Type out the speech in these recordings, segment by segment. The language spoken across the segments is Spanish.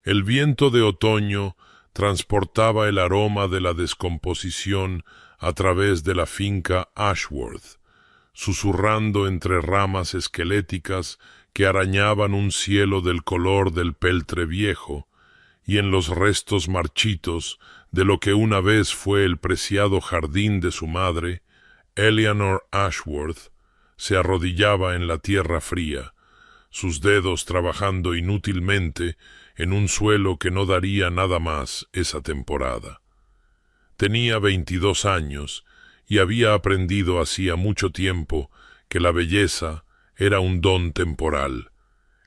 El viento de otoño transportaba el aroma de la descomposición a través de la finca Ashworth, susurrando entre ramas esqueléticas que arañaban un cielo del color del peltre viejo, y en los restos marchitos de lo que una vez fue el preciado jardín de su madre, Eleanor Ashworth se arrodillaba en la tierra fría, sus dedos trabajando inútilmente en un suelo que no daría nada más esa temporada. Tenía 22 años y había aprendido hacía mucho tiempo que la belleza era un don temporal,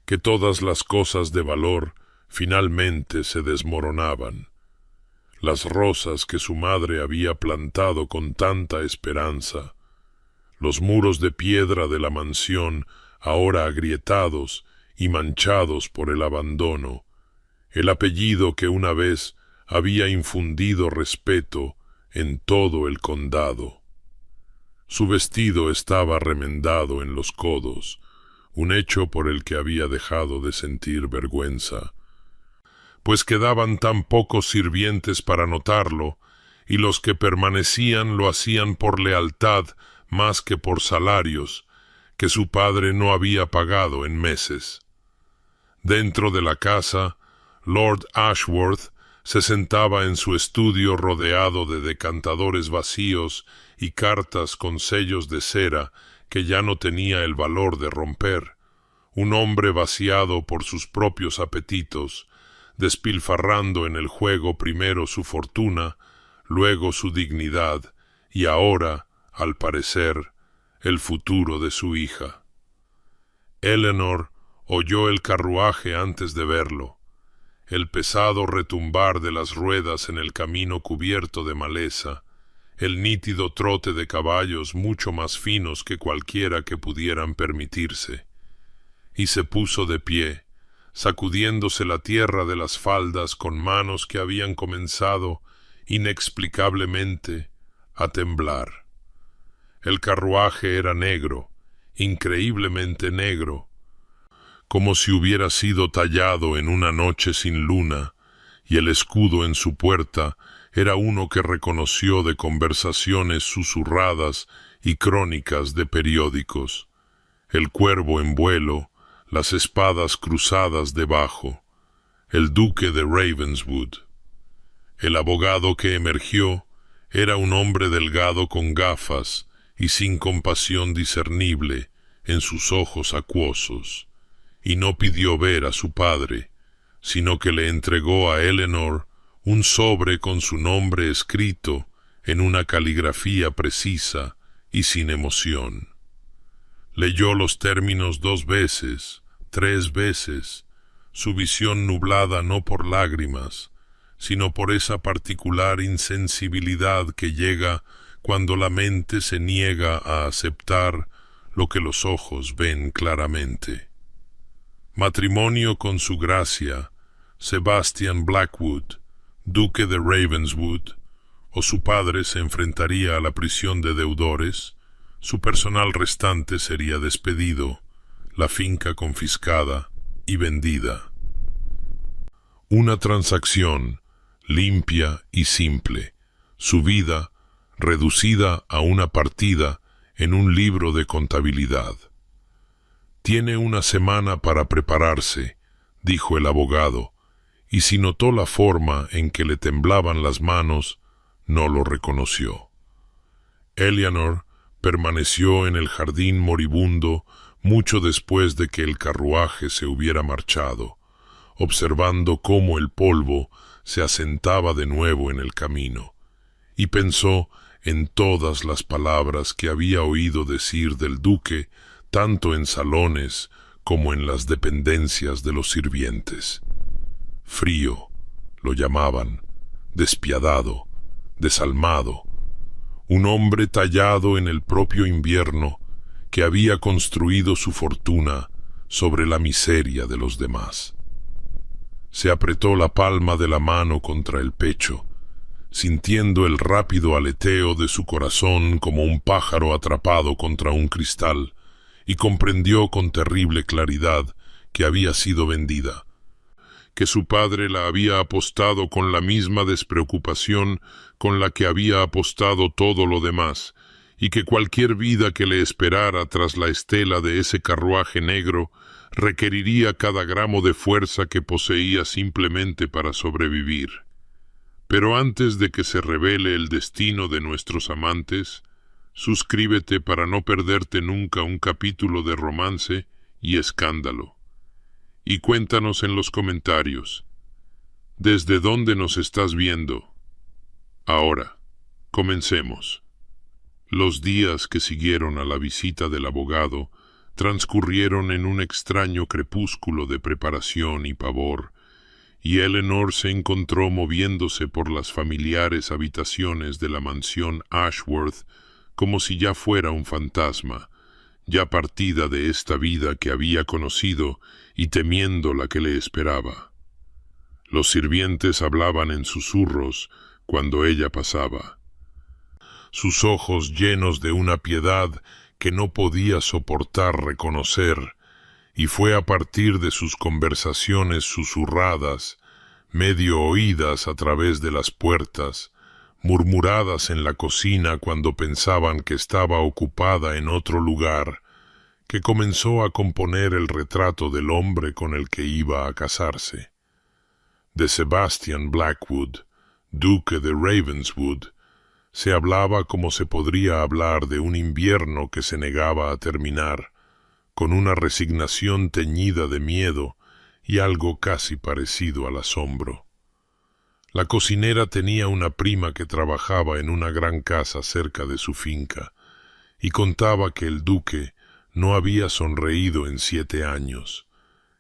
que todas las cosas de valor finalmente se desmoronaban. Las rosas que su madre había plantado con tanta esperanza, los muros de piedra de la mansión ahora agrietados y manchados por el abandono, el apellido que una vez había infundido respeto en todo el condado. Su vestido estaba remendado en los codos, un hecho por el que había dejado de sentir vergüenza, pues quedaban tan pocos sirvientes para notarlo, y los que permanecían lo hacían por lealtad más que por salarios, que su padre no había pagado en meses. Dentro de la casa, Lord Ashworth se sentaba en su estudio rodeado de decantadores vacíos y cartas con sellos de cera que ya no tenía el valor de romper, un hombre vaciado por sus propios apetitos, despilfarrando en el juego primero su fortuna, luego su dignidad y ahora, al parecer, el futuro de su hija. Eleanor oyó el carruaje antes de verlo, el pesado retumbar de las ruedas en el camino cubierto de maleza, el nítido trote de caballos mucho más finos que cualquiera que pudieran permitirse, y se puso de pie, sacudiéndose la tierra de las faldas con manos que habían comenzado inexplicablemente a temblar. El carruaje era negro, increíblemente negro, como si hubiera sido tallado en una noche sin luna, y el escudo en su puerta era uno que reconoció de conversaciones susurradas y crónicas de periódicos, el cuervo en vuelo, las espadas cruzadas debajo, el duque de Ravenswood. El abogado que emergió era un hombre delgado con gafas y sin compasión discernible en sus ojos acuosos, y no pidió ver a su padre, sino que le entregó a Eleanor un sobre con su nombre escrito en una caligrafía precisa y sin emoción. Leyó los términos 2 veces, 3 veces, su visión nublada no por lágrimas, sino por esa particular insensibilidad que llega cuando la mente se niega a aceptar lo que los ojos ven claramente. Matrimonio con su gracia, Sebastian Blackwood, duque de Ravenswood, o su padre se enfrentaría a la prisión de deudores, su personal restante sería despedido, la finca confiscada y vendida. Una transacción limpia y simple, su vida reducida a una partida en un libro de contabilidad. Tiene una semana para prepararse, dijo el abogado, y si notó la forma en que le temblaban las manos, no lo reconoció. Eleanor permaneció en el jardín moribundo mucho después de que el carruaje se hubiera marchado, observando cómo el polvo se asentaba de nuevo en el camino, y pensó en todas las palabras que había oído decir del duque, tanto en salones como en las dependencias de los sirvientes. Frío, lo llamaban, despiadado, desalmado, un hombre tallado en el propio invierno que había construido su fortuna sobre la miseria de los demás. Se apretó la palma de la mano contra el pecho, sintiendo el rápido aleteo de su corazón como un pájaro atrapado contra un cristal, y comprendió con terrible claridad que había sido vendida, que su padre la había apostado con la misma despreocupación con la que había apostado todo lo demás, y que cualquier vida que le esperara tras la estela de ese carruaje negro requeriría cada gramo de fuerza que poseía simplemente para sobrevivir. Pero antes de que se revele el destino de nuestros amantes, suscríbete para no perderte nunca un capítulo de romance y escándalo. Y cuéntanos en los comentarios, ¿desde dónde nos estás viendo? Ahora, comencemos. Los días que siguieron a la visita del abogado transcurrieron en un extraño crepúsculo de preparación y pavor, y Eleanor se encontró moviéndose por las familiares habitaciones de la mansión Ashworth como si ya fuera un fantasma, ya partida de esta vida que había conocido y temiendo la que le esperaba. Los sirvientes hablaban en susurros cuando ella pasaba. Sus ojos llenos de una piedad que no podía soportar reconocer, y fue a partir de sus conversaciones susurradas, medio oídas a través de las puertas, murmuradas en la cocina cuando pensaban que estaba ocupada en otro lugar, que comenzó a componer el retrato del hombre con el que iba a casarse. De Sebastian Blackwood, duque de Ravenswood, se hablaba como se podría hablar de un invierno que se negaba a terminar, con una resignación teñida de miedo y algo casi parecido al asombro. La cocinera tenía una prima que trabajaba en una gran casa cerca de su finca, y contaba que el duque no había sonreído en 7 años,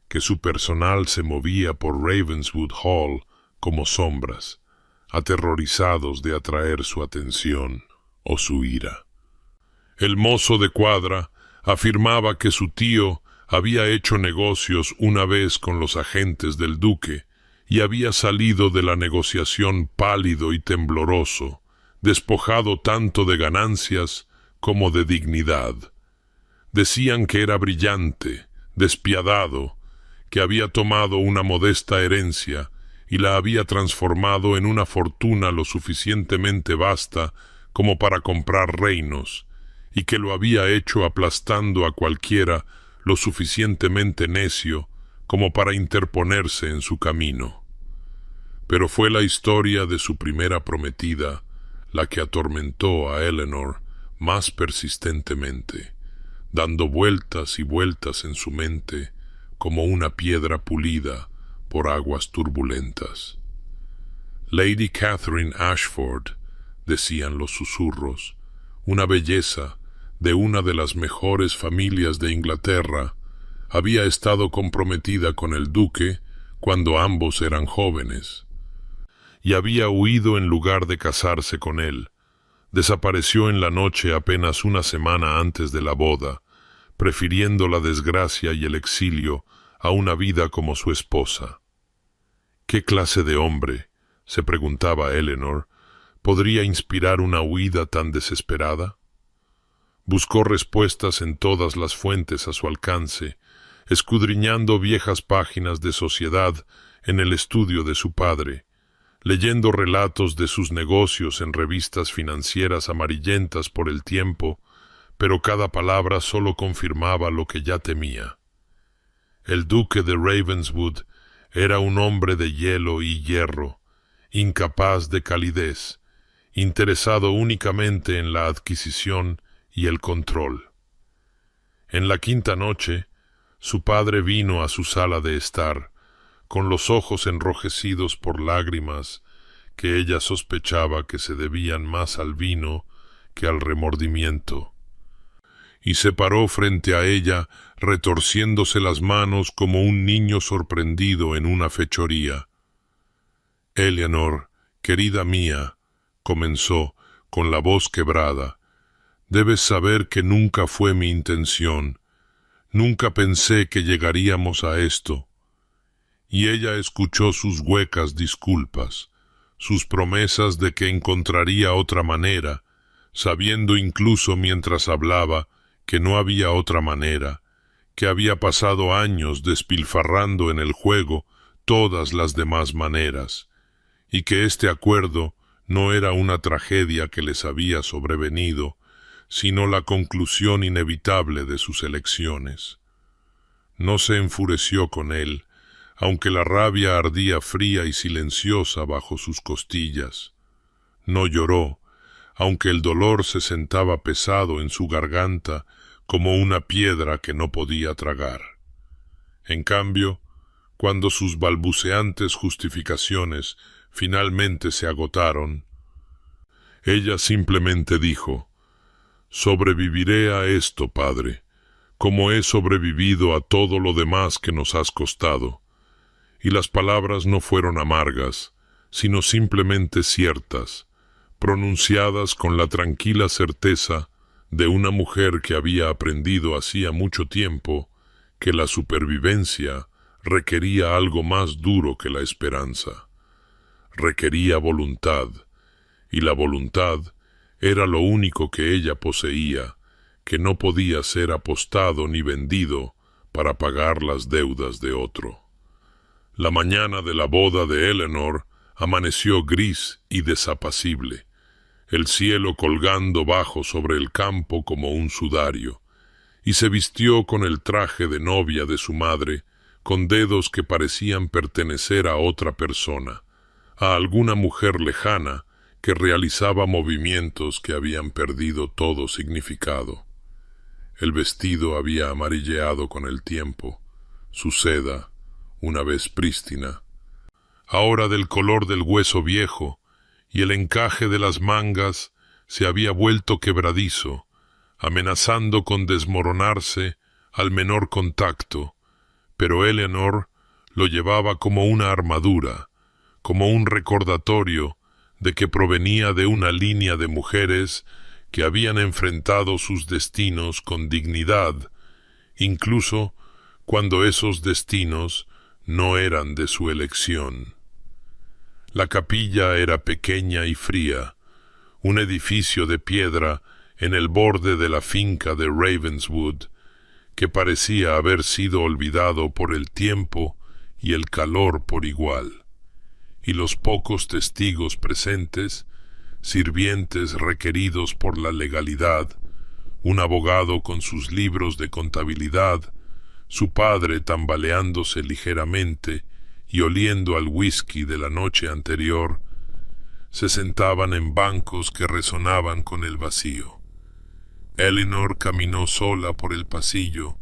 que su personal se movía por Ravenswood Hall como sombras, aterrorizados de atraer su atención o su ira. El mozo de cuadra afirmaba que su tío había hecho negocios una vez con los agentes del duque y había salido de la negociación pálido y tembloroso, despojado tanto de ganancias como de dignidad. Decían que era brillante, despiadado, que había tomado una modesta herencia y la había transformado en una fortuna lo suficientemente vasta como para comprar reinos, y que lo había hecho aplastando a cualquiera lo suficientemente necio como para interponerse en su camino. Pero fue la historia de su primera prometida la que atormentó a Eleanor más persistentemente, dando vueltas y vueltas en su mente como una piedra pulida por aguas turbulentas. Lady Catherine Ashford, decían los susurros, una belleza de una de las mejores familias de Inglaterra, había estado comprometida con el duque cuando ambos eran jóvenes, y había huido en lugar de casarse con él. Desapareció en la noche apenas una semana antes de la boda, prefiriendo la desgracia y el exilio a una vida como su esposa. ¿Qué clase de hombre, se preguntaba Eleanor, podría inspirar una huida tan desesperada? Buscó respuestas en todas las fuentes a su alcance, escudriñando viejas páginas de sociedad en el estudio de su padre, leyendo relatos de sus negocios en revistas financieras amarillentas por el tiempo, pero cada palabra solo confirmaba lo que ya temía. El duque de Ravenswood era un hombre de hielo y hierro, incapaz de calidez, interesado únicamente en la adquisición y el control. En la quinta noche, su padre vino a su sala de estar, con los ojos enrojecidos por lágrimas que ella sospechaba que se debían más al vino que al remordimiento, y se paró frente a ella retorciéndose las manos como un niño sorprendido en una fechoría. «Eleanor, querida mía», comenzó, con la voz quebrada, «debes saber que nunca fue mi intención. Nunca pensé que llegaríamos a esto». Y ella escuchó sus huecas disculpas, sus promesas de que encontraría otra manera, sabiendo incluso mientras hablaba que no había otra manera, que había pasado años despilfarrando en el juego todas las demás maneras, y que este acuerdo no era una tragedia que les había sobrevenido, sino la conclusión inevitable de sus elecciones. No se enfureció con él, aunque la rabia ardía fría y silenciosa bajo sus costillas. No lloró, aunque el dolor se sentaba pesado en su garganta como una piedra que no podía tragar. En cambio, cuando sus balbuceantes justificaciones finalmente se agotaron, ella simplemente dijo: «Sobreviviré a esto, padre, como he sobrevivido a todo lo demás que nos has costado». Y las palabras no fueron amargas, sino simplemente ciertas, pronunciadas con la tranquila certeza de una mujer que había aprendido hacía mucho tiempo que la supervivencia requería algo más duro que la esperanza. Requería voluntad, y la voluntad era lo único que ella poseía, que no podía ser apostado ni vendido para pagar las deudas de otro. La mañana de la boda de Eleanor amaneció gris y desapacible, el cielo colgando bajo sobre el campo como un sudario, y se vistió con el traje de novia de su madre, con dedos que parecían pertenecer a otra persona, a alguna mujer lejana que realizaba movimientos que habían perdido todo significado. El vestido había amarilleado con el tiempo, su seda, una vez prístina, ahora del color del hueso viejo, y el encaje de las mangas se había vuelto quebradizo, amenazando con desmoronarse al menor contacto, pero Eleanor lo llevaba como una armadura, como un recordatorio de que provenía de una línea de mujeres que habían enfrentado sus destinos con dignidad, incluso cuando esos destinos no eran de su elección. La capilla era pequeña y fría, un edificio de piedra en el borde de la finca de Ravenswood, que parecía haber sido olvidado por el tiempo y el calor por igual, y los pocos testigos presentes, sirvientes requeridos por la legalidad, un abogado con sus libros de contabilidad, su padre tambaleándose ligeramente y oliendo al whisky de la noche anterior, se sentaban en bancos que resonaban con el vacío. Eleanor caminó sola por el pasillo,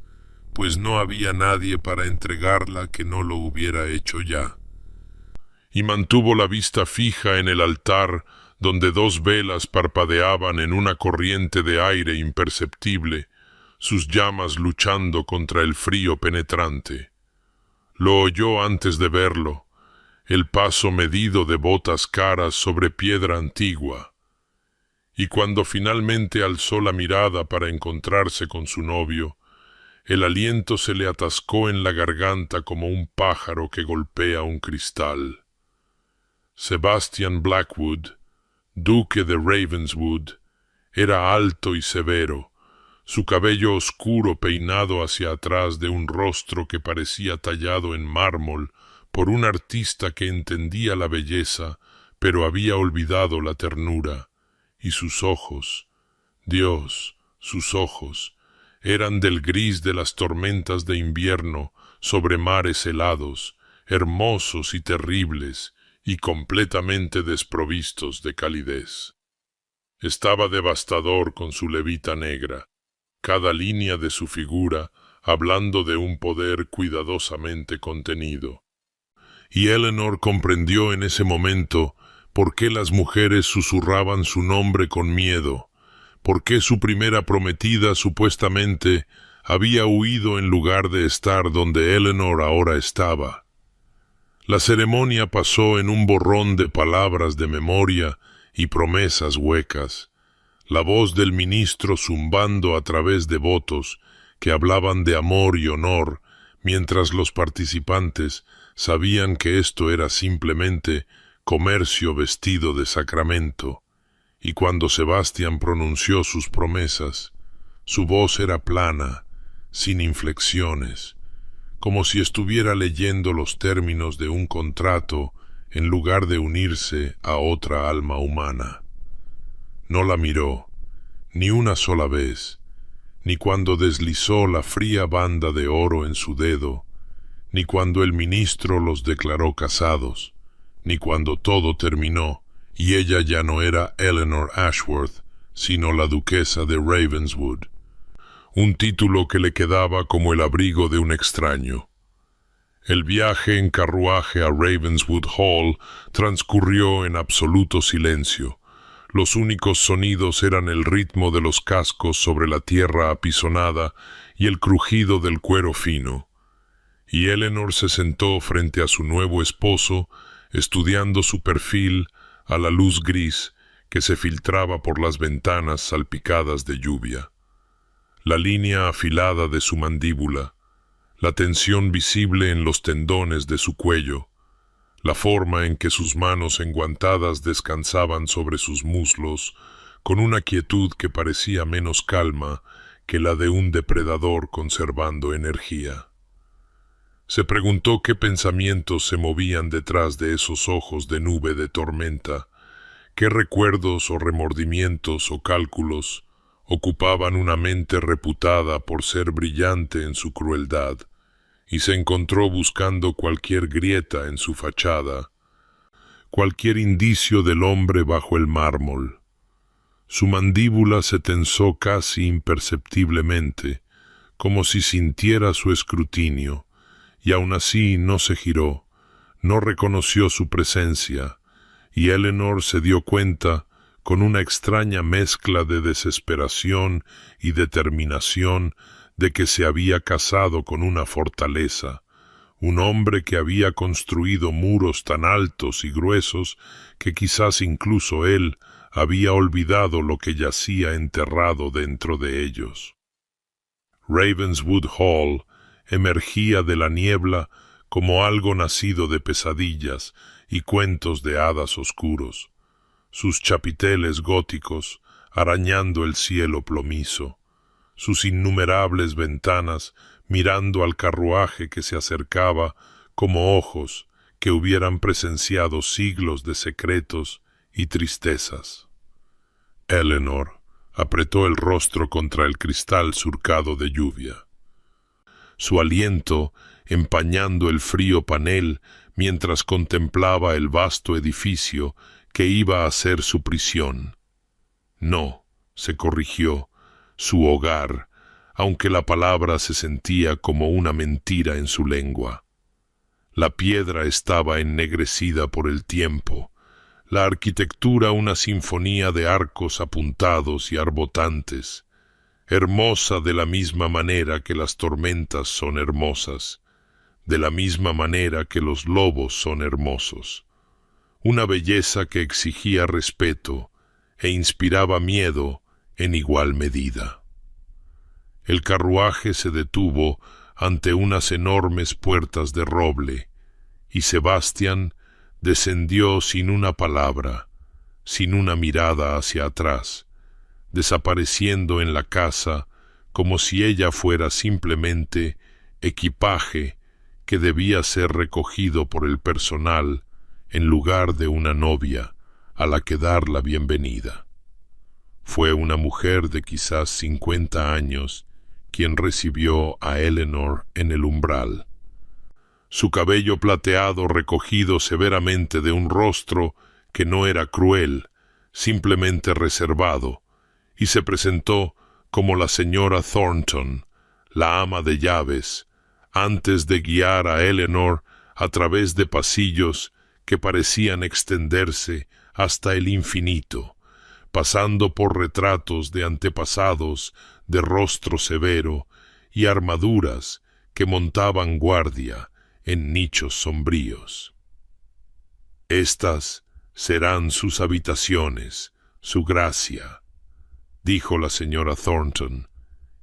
pues no había nadie para entregarla que no lo hubiera hecho ya, y mantuvo la vista fija en el altar donde dos velas parpadeaban en una corriente de aire imperceptible, sus llamas luchando contra el frío penetrante. Lo oyó antes de verlo, el paso medido de botas caras sobre piedra antigua, y cuando finalmente alzó la mirada para encontrarse con su novio, el aliento se le atascó en la garganta como un pájaro que golpea un cristal. Sebastian Blackwood, duque de Ravenswood, era alto y severo, su cabello oscuro peinado hacia atrás de un rostro que parecía tallado en mármol por un artista que entendía la belleza, pero había olvidado la ternura, y sus ojos, Dios, sus ojos, eran del gris de las tormentas de invierno sobre mares helados, hermosos y terribles, y completamente desprovistos de calidez. Estaba devastador con su levita negra, cada línea de su figura hablando de un poder cuidadosamente contenido. Y Eleanor comprendió en ese momento por qué las mujeres susurraban su nombre con miedo, por qué su primera prometida supuestamente había huido en lugar de estar donde Eleanor ahora estaba. La ceremonia pasó en un borrón de palabras de memoria y promesas huecas, la voz del ministro zumbando a través de votos que hablaban de amor y honor, mientras los participantes sabían que esto era simplemente comercio vestido de sacramento, y cuando Sebastián pronunció sus promesas, su voz era plana, sin inflexiones, como si estuviera leyendo los términos de un contrato en lugar de unirse a otra alma humana. No la miró, ni una sola vez, ni cuando deslizó la fría banda de oro en su dedo, ni cuando el ministro los declaró casados, ni cuando todo terminó y ella ya no era Eleanor Ashworth, sino la duquesa de Ravenswood, un título que le quedaba como el abrigo de un extraño. El viaje en carruaje a Ravenswood Hall transcurrió en absoluto silencio. Los únicos sonidos eran el ritmo de los cascos sobre la tierra apisonada y el crujido del cuero fino. Y Eleanor se sentó frente a su nuevo esposo, estudiando su perfil a la luz gris que se filtraba por las ventanas salpicadas de lluvia. La línea afilada de su mandíbula, la tensión visible en los tendones de su cuello, la forma en que sus manos enguantadas descansaban sobre sus muslos, con una quietud que parecía menos calma que la de un depredador conservando energía. Se preguntó qué pensamientos se movían detrás de esos ojos de nube de tormenta, qué recuerdos o remordimientos o cálculos ocupaban una mente reputada por ser brillante en su crueldad, y se encontró buscando cualquier grieta en su fachada, cualquier indicio del hombre bajo el mármol. Su mandíbula se tensó casi imperceptiblemente, como si sintiera su escrutinio, y aun así no se giró, no reconoció su presencia, y Eleanor se dio cuenta, con una extraña mezcla de desesperación y determinación, de que se había casado con una fortaleza, un hombre que había construido muros tan altos y gruesos que quizás incluso él había olvidado lo que yacía enterrado dentro de ellos. Ravenswood Hall emergía de la niebla como algo nacido de pesadillas y cuentos de hadas oscuros, sus chapiteles góticos arañando el cielo plomizo, sus innumerables ventanas mirando al carruaje que se acercaba como ojos que hubieran presenciado siglos de secretos y tristezas. Eleanor apretó el rostro contra el cristal surcado de lluvia. Su aliento empañando el frío panel mientras contemplaba el vasto edificio que iba a ser su prisión. No, se corrigió, su hogar, aunque la palabra se sentía como una mentira en su lengua. La piedra estaba ennegrecida por el tiempo, la arquitectura una sinfonía de arcos apuntados y arbotantes, hermosa de la misma manera que las tormentas son hermosas, de la misma manera que los lobos son hermosos, una belleza que exigía respeto e inspiraba miedo en igual medida. El carruaje se detuvo ante unas enormes puertas de roble, y Sebastián descendió sin una palabra, sin una mirada hacia atrás, desapareciendo en la casa como si ella fuera simplemente equipaje que debía ser recogido por el personal en lugar de una novia a la que dar la bienvenida. Fue una mujer de quizás 50 años quien recibió a Eleanor en el umbral. Su cabello plateado recogido severamente de un rostro que no era cruel, simplemente reservado, y se presentó como la señora Thornton, la ama de llaves, antes de guiar a Eleanor a través de pasillos que parecían extenderse hasta el infinito, pasando por retratos de antepasados de rostro severo y armaduras que montaban guardia en nichos sombríos. Estas serán sus habitaciones, su gracia, dijo la señora Thornton,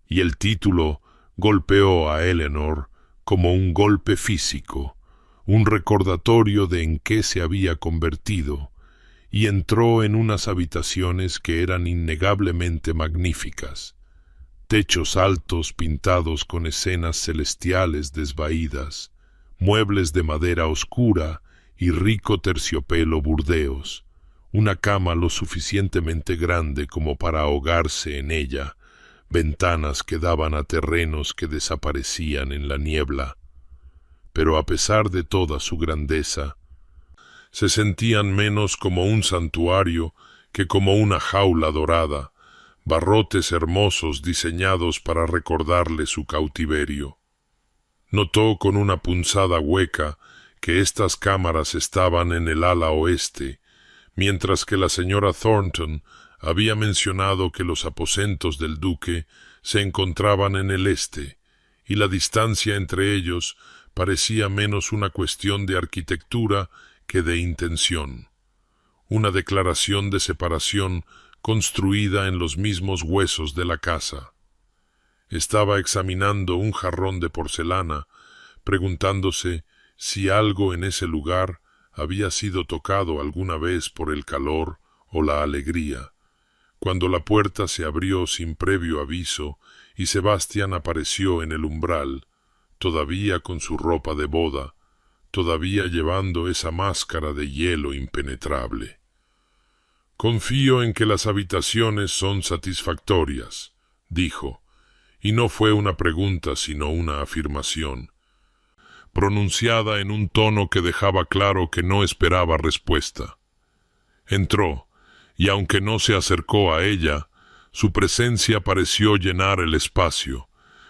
y el título golpeó a Eleanor como un golpe físico, un recordatorio de en qué se había convertido, y entró en unas habitaciones que eran innegablemente magníficas, techos altos pintados con escenas celestiales desvaídas, muebles de madera oscura y rico terciopelo burdeos, una cama lo suficientemente grande como para ahogarse en ella, ventanas que daban a terrenos que desaparecían en la niebla. Pero a pesar de toda su grandeza, se sentían menos como un santuario que como una jaula dorada, barrotes hermosos diseñados para recordarle su cautiverio. Notó con una punzada hueca que estas cámaras estaban en el ala oeste, mientras que la señora Thornton había mencionado que los aposentos del duque se encontraban en el este, y la distancia entre ellos parecía menos una cuestión de arquitectura que de intención, una declaración de separación construida en los mismos huesos de la casa. Estaba examinando un jarrón de porcelana, preguntándose si algo en ese lugar había sido tocado alguna vez por el calor o la alegría, cuando la puerta se abrió sin previo aviso y Sebastián apareció en el umbral, todavía con su ropa de boda, todavía llevando esa máscara de hielo impenetrable. «Confío en que las habitaciones son satisfactorias», dijo, y no fue una pregunta sino una afirmación, pronunciada en un tono que dejaba claro que no esperaba respuesta. Entró, y aunque no se acercó a ella, su presencia pareció llenar el espacio,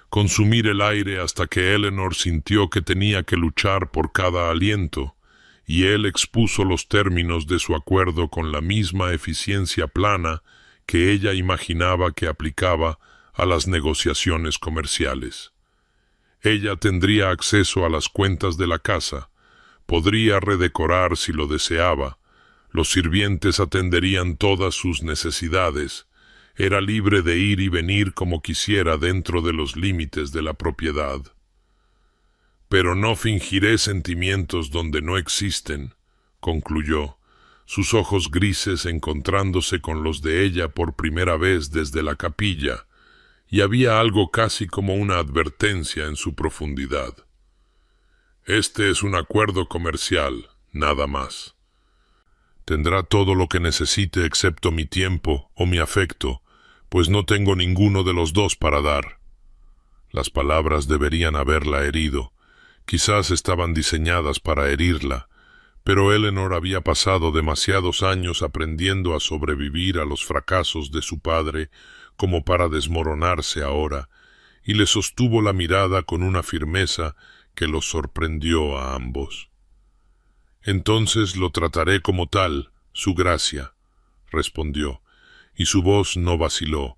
consumir el aire hasta que Eleanor sintió que tenía que luchar por cada aliento, y él expuso los términos de su acuerdo con la misma eficiencia plana que ella imaginaba que aplicaba a las negociaciones comerciales. Ella tendría acceso a las cuentas de la casa, podría redecorar si lo deseaba, los sirvientes atenderían todas sus necesidades, era libre de ir y venir como quisiera dentro de los límites de la propiedad. «Pero no fingiré sentimientos donde no existen», concluyó, sus ojos grises encontrándose con los de ella por primera vez desde la capilla, y había algo casi como una advertencia en su profundidad. «Este es un acuerdo comercial, nada más. Tendrá todo lo que necesite excepto mi tiempo o mi afecto, pues no tengo ninguno de los dos para dar». Las palabras deberían haberla herido. Quizás estaban diseñadas para herirla, pero Eleanor había pasado demasiados años aprendiendo a sobrevivir a los fracasos de su padre como para desmoronarse ahora, y le sostuvo la mirada con una firmeza que los sorprendió a ambos. «Entonces lo trataré como tal, su gracia», respondió, y su voz no vaciló,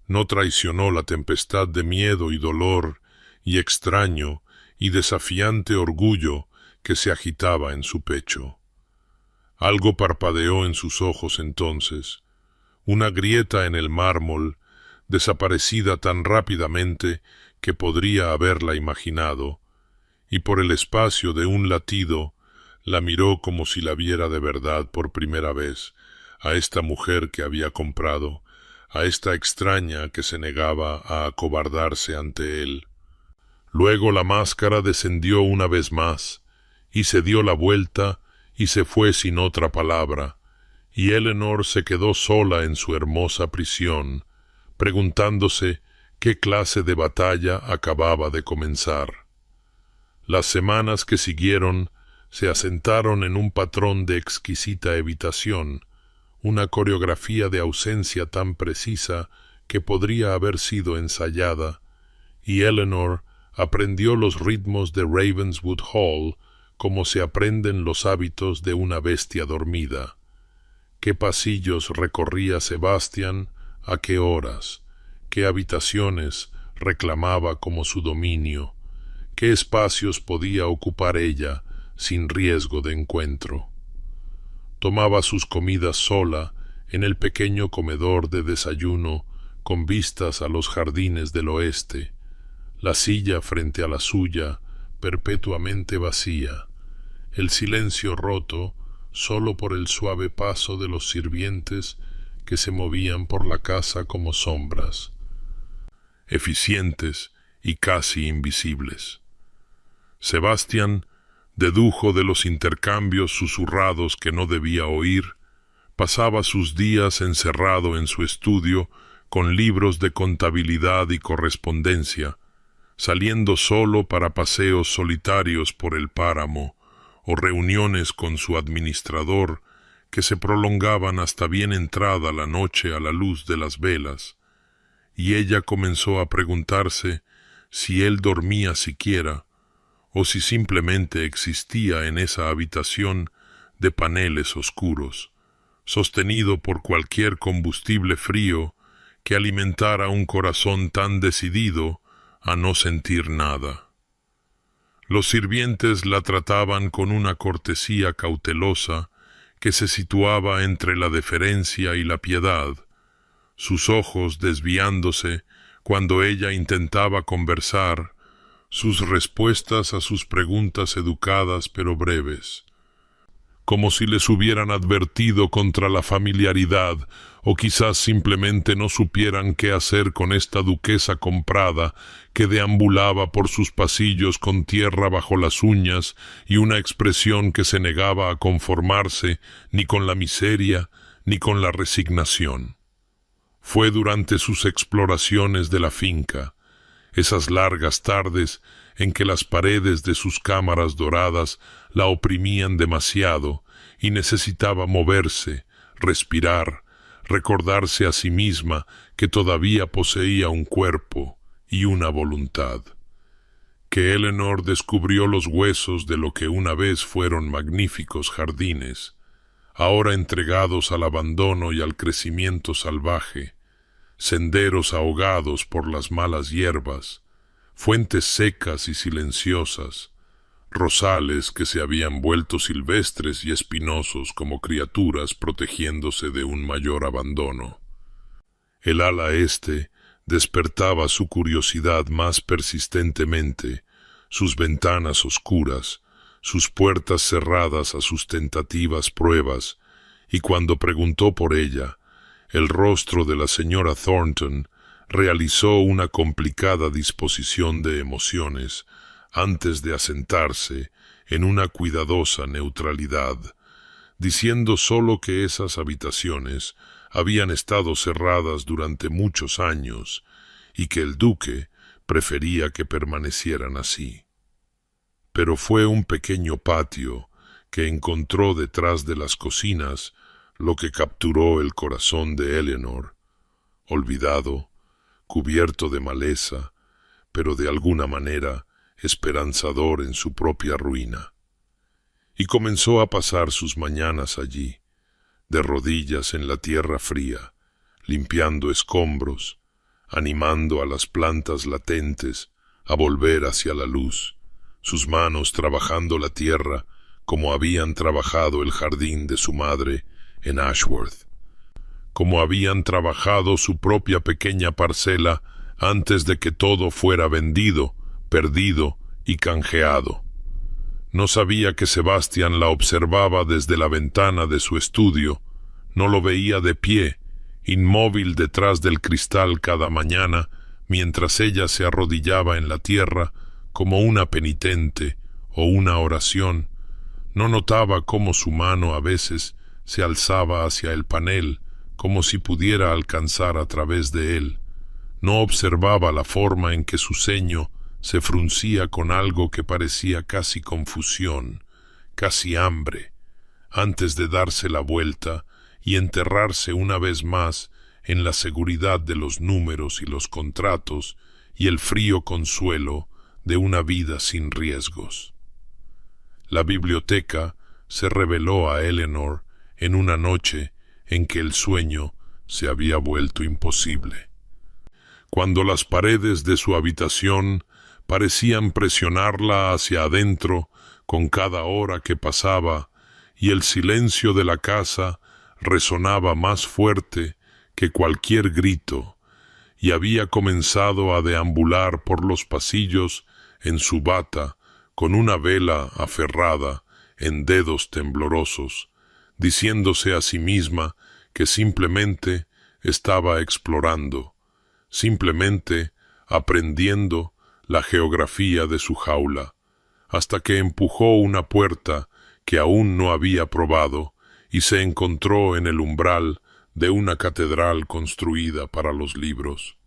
no traicionó la tempestad de miedo y dolor y extraño y desafiante orgullo que se agitaba en su pecho. Algo parpadeó en sus ojos entonces, una grieta en el mármol, desaparecida tan rápidamente que podría haberla imaginado, y por el espacio de un latido la miró como si la viera de verdad por primera vez, a esta mujer que había comprado, a esta extraña que se negaba a acobardarse ante él. Luego la máscara descendió una vez más, y se dio la vuelta y se fue sin otra palabra, y Eleanor se quedó sola en su hermosa prisión, preguntándose qué clase de batalla acababa de comenzar. Las semanas que siguieron se asentaron en un patrón de exquisita evitación, una coreografía de ausencia tan precisa que podría haber sido ensayada, y Eleanor aprendió los ritmos de Ravenswood Hall como se aprenden los hábitos de una bestia dormida. ¿Qué pasillos recorría Sebastián? ¿A qué horas? ¿Qué habitaciones reclamaba como su dominio? ¿Qué espacios podía ocupar ella sin riesgo de encuentro? Tomaba sus comidas sola en el pequeño comedor de desayuno con vistas a los jardines del oeste, la silla frente a la suya, perpetuamente vacía, el silencio roto solo por el suave paso de los sirvientes que se movían por la casa como sombras. eficientes y casi invisibles. Sebastián dedujo de los intercambios susurrados que no debía oír. Pasaba sus días encerrado en su estudio con libros de contabilidad y correspondencia, saliendo solo para paseos solitarios por el páramo o reuniones con su administrador que se prolongaban hasta bien entrada la noche a la luz de las velas, y ella comenzó a preguntarse si él dormía siquiera o si simplemente existía en esa habitación de paneles oscuros, sostenido por cualquier combustible frío que alimentara un corazón tan decidido a no sentir nada. Los sirvientes la trataban con una cortesía cautelosa que se situaba entre la deferencia y la piedad, sus ojos desviándose cuando ella intentaba conversar, sus respuestas a sus preguntas educadas pero breves, como si les hubieran advertido contra la familiaridad, o quizás simplemente no supieran qué hacer con esta duquesa comprada que deambulaba por sus pasillos con tierra bajo las uñas y una expresión que se negaba a conformarse ni con la miseria ni con la resignación. Fue durante sus exploraciones de la finca, esas largas tardes en que las paredes de sus cámaras doradas la oprimían demasiado y necesitaba moverse, respirar, recordarse a sí misma que todavía poseía un cuerpo y una voluntad, que Eleanor descubrió los huesos de lo que una vez fueron magníficos jardines, ahora entregados al abandono y al crecimiento salvaje, senderos ahogados por las malas hierbas, fuentes secas y silenciosas, rosales que se habían vuelto silvestres y espinosos como criaturas protegiéndose de un mayor abandono. El ala este despertaba su curiosidad más persistentemente, sus ventanas oscuras, sus puertas cerradas a sus tentativas pruebas, y cuando preguntó por ella, el rostro de la señora Thornton realizó una complicada disposición de emociones antes de asentarse en una cuidadosa neutralidad, diciendo solo que esas habitaciones habían estado cerradas durante muchos años y que el duque prefería que permanecieran así. Pero fue un pequeño patio que encontró detrás de las cocinas lo que capturó el corazón de Eleanor, olvidado, cubierto de maleza, pero de alguna manera esperanzador en su propia ruina. Y comenzó a pasar sus mañanas allí, de rodillas en la tierra fría, limpiando escombros, animando a las plantas latentes a volver hacia la luz, sus manos trabajando la tierra como habían trabajado el jardín de su madre en Ashworth, como habían trabajado su propia pequeña parcela antes de que todo fuera vendido, perdido y canjeado. No sabía que Sebastián la observaba desde la ventana de su estudio, no lo veía de pie, inmóvil detrás del cristal cada mañana, mientras ella se arrodillaba en la tierra como una penitente o una oración. No notaba cómo su mano a veces se alzaba hacia el panel, como si pudiera alcanzar a través de él. No observaba la forma en que su ceño se fruncía con algo que parecía casi confusión, casi hambre, antes de darse la vuelta y enterrarse una vez más en la seguridad de los números y los contratos y el frío consuelo de una vida sin riesgos. La biblioteca se reveló a Eleanor en una noche en que el sueño se había vuelto imposible. Cuando las paredes de su habitación parecían presionarla hacia adentro con cada hora que pasaba y el silencio de la casa resonaba más fuerte que cualquier grito, y había comenzado a deambular por los pasillos en su bata con una vela aferrada en dedos temblorosos, diciéndose a sí misma que simplemente estaba explorando, simplemente aprendiendo la geografía de su jaula, hasta que empujó una puerta que aún no había probado y se encontró en el umbral de una catedral construida para los libros.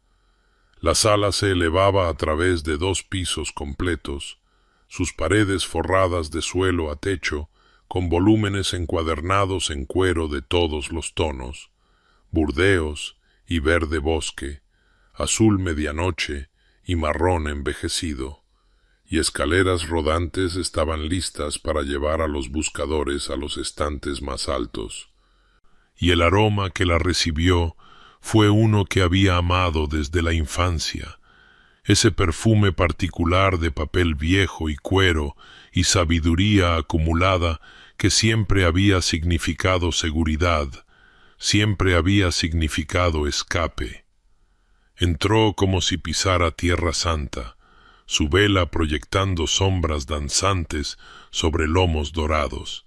La sala se elevaba a través de 2 pisos completos, sus paredes forradas de suelo a techo, con volúmenes encuadernados en cuero de todos los tonos, burdeos y verde bosque, azul medianoche y marrón envejecido, y escaleras rodantes estaban listas para llevar a los buscadores a los estantes más altos. Y el aroma que la recibió fue uno que había amado desde la infancia, ese perfume particular de papel viejo y cuero y sabiduría acumulada que siempre había significado seguridad, siempre había significado escape. Entró como si pisara Tierra Santa, su vela proyectando sombras danzantes sobre lomos dorados,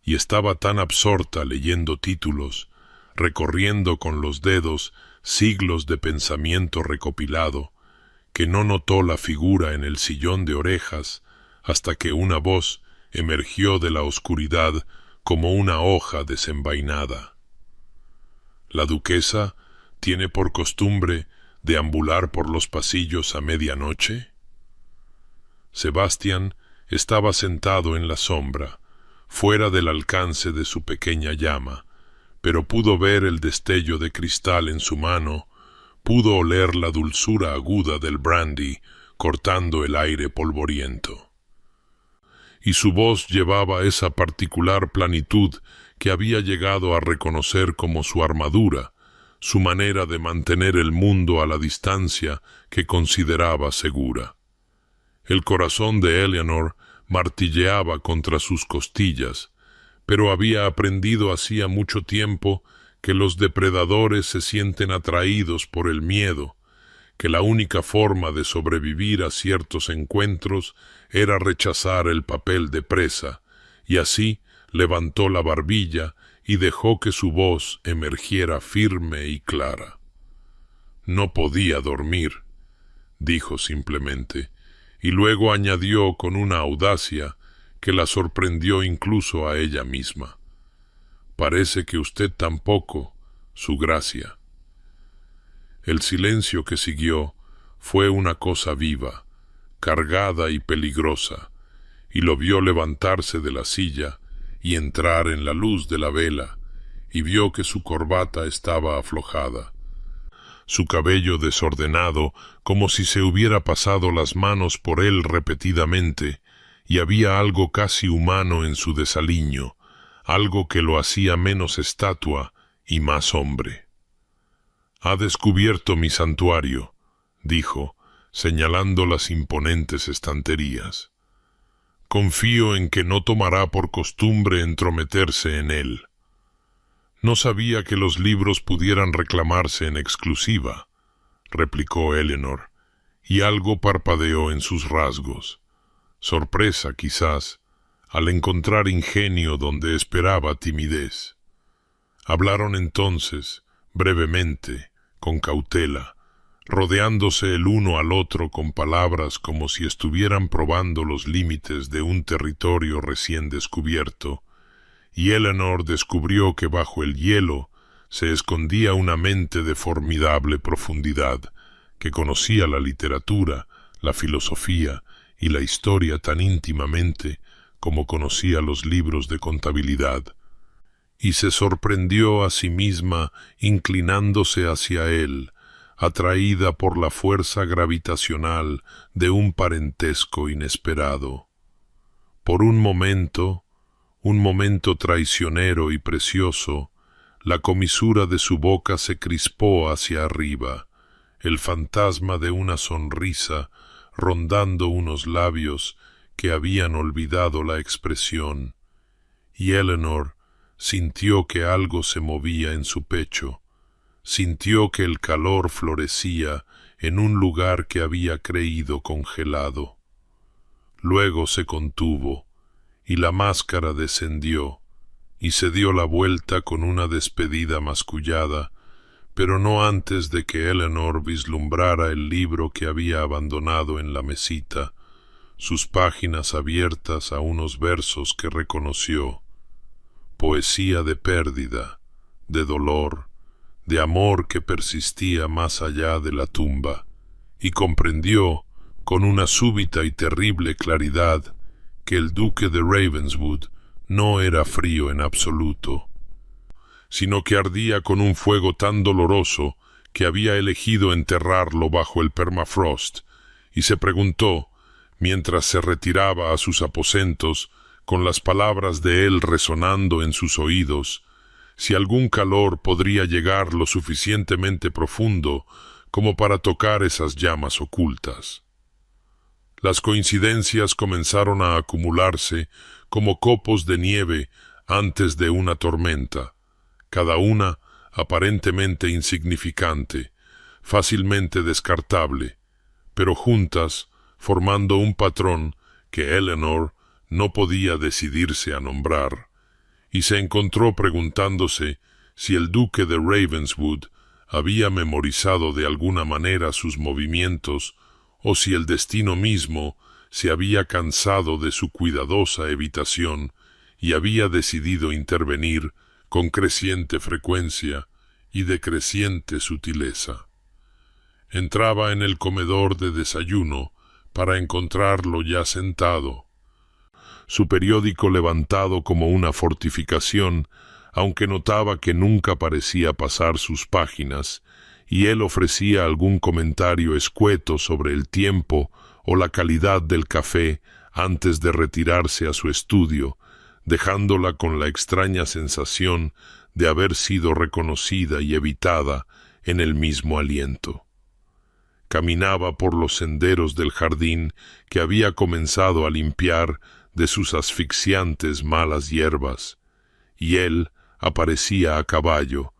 y estaba tan absorta leyendo títulos, recorriendo con los dedos siglos de pensamiento recopilado, que no notó la figura en el sillón de orejas hasta que una voz emergió de la oscuridad como una hoja desenvainada. La duquesa tiene por costumbre deambular por los pasillos a medianoche. Sebastián estaba sentado en la sombra, fuera del alcance de su pequeña llama, pero pudo ver el destello de cristal en su mano, pudo oler la dulzura aguda del brandy cortando el aire polvoriento. Y su voz llevaba esa particular planitud que había llegado a reconocer como su armadura, su manera de mantener el mundo a la distancia que consideraba segura. El corazón de Eleanor martilleaba contra sus costillas, pero había aprendido hacía mucho tiempo que los depredadores se sienten atraídos por el miedo, que la única forma de sobrevivir a ciertos encuentros era rechazar el papel de presa, y así levantó la barbilla y dejó que su voz emergiera firme y clara. «No podía dormir», dijo simplemente, y luego añadió con una audacia que la sorprendió incluso a ella misma. «Parece que usted tampoco, su gracia». El silencio que siguió fue una cosa viva, cargada y peligrosa, y lo vio levantarse de la silla y entrar en la luz de la vela, y vio que su corbata estaba aflojada, su cabello desordenado como si se hubiera pasado las manos por él repetidamente, y había algo casi humano en su desaliño, algo que lo hacía menos estatua y más hombre. «Ha descubierto mi santuario», dijo, señalando las imponentes estanterías. «Confío en que no tomará por costumbre entrometerse en él». «No sabía que los libros pudieran reclamarse en exclusiva», replicó Eleanor, y algo parpadeó en sus rasgos. Sorpresa, quizás, al encontrar ingenio donde esperaba timidez. Hablaron entonces, brevemente, con cautela, rodeándose el uno al otro con palabras como si estuvieran probando los límites de un territorio recién descubierto, y Eleanor descubrió que bajo el hielo se escondía una mente de formidable profundidad, que conocía la literatura, la filosofía y la historia tan íntimamente como conocía los libros de contabilidad, y se sorprendió a sí misma inclinándose hacia él, atraída por la fuerza gravitacional de un parentesco inesperado. Por un momento traicionero y precioso, la comisura de su boca se crispó hacia arriba, el fantasma de una sonrisa rondando unos labios que habían olvidado la expresión, y Eleanor sintió que algo se movía en su pecho, sintió que el calor florecía en un lugar que había creído congelado. Luego se contuvo, y la máscara descendió, y se dio la vuelta con una despedida mascullada, pero no antes de que Eleanor vislumbrara el libro que había abandonado en la mesita, sus páginas abiertas a unos versos que reconoció, poesía de pérdida, de dolor, de amor que persistía más allá de la tumba, y comprendió, con una súbita y terrible claridad, que el duque de Ravenswood no era frío en absoluto, sino que ardía con un fuego tan doloroso que había elegido enterrarlo bajo el permafrost, y se preguntó, mientras se retiraba a sus aposentos, con las palabras de él resonando en sus oídos, si algún calor podría llegar lo suficientemente profundo como para tocar esas llamas ocultas. Las coincidencias comenzaron a acumularse como copos de nieve antes de una tormenta, cada una aparentemente insignificante, fácilmente descartable, pero juntas formando un patrón que Eleanor no podía decidirse a nombrar, y se encontró preguntándose si el duque de Ravenswood había memorizado de alguna manera sus movimientos o si el destino mismo se había cansado de su cuidadosa evitación y había decidido intervenir con creciente frecuencia y de creciente sutileza. Entraba en el comedor de desayuno para encontrarlo ya sentado, su periódico levantado como una fortificación, aunque notaba que nunca parecía pasar sus páginas, y él ofrecía algún comentario escueto sobre el tiempo o la calidad del café antes de retirarse a su estudio, dejándola con la extraña sensación de haber sido reconocida y evitada en el mismo aliento. Caminaba por los senderos del jardín que había comenzado a limpiar de sus asfixiantes malas hierbas, y él aparecía a caballo,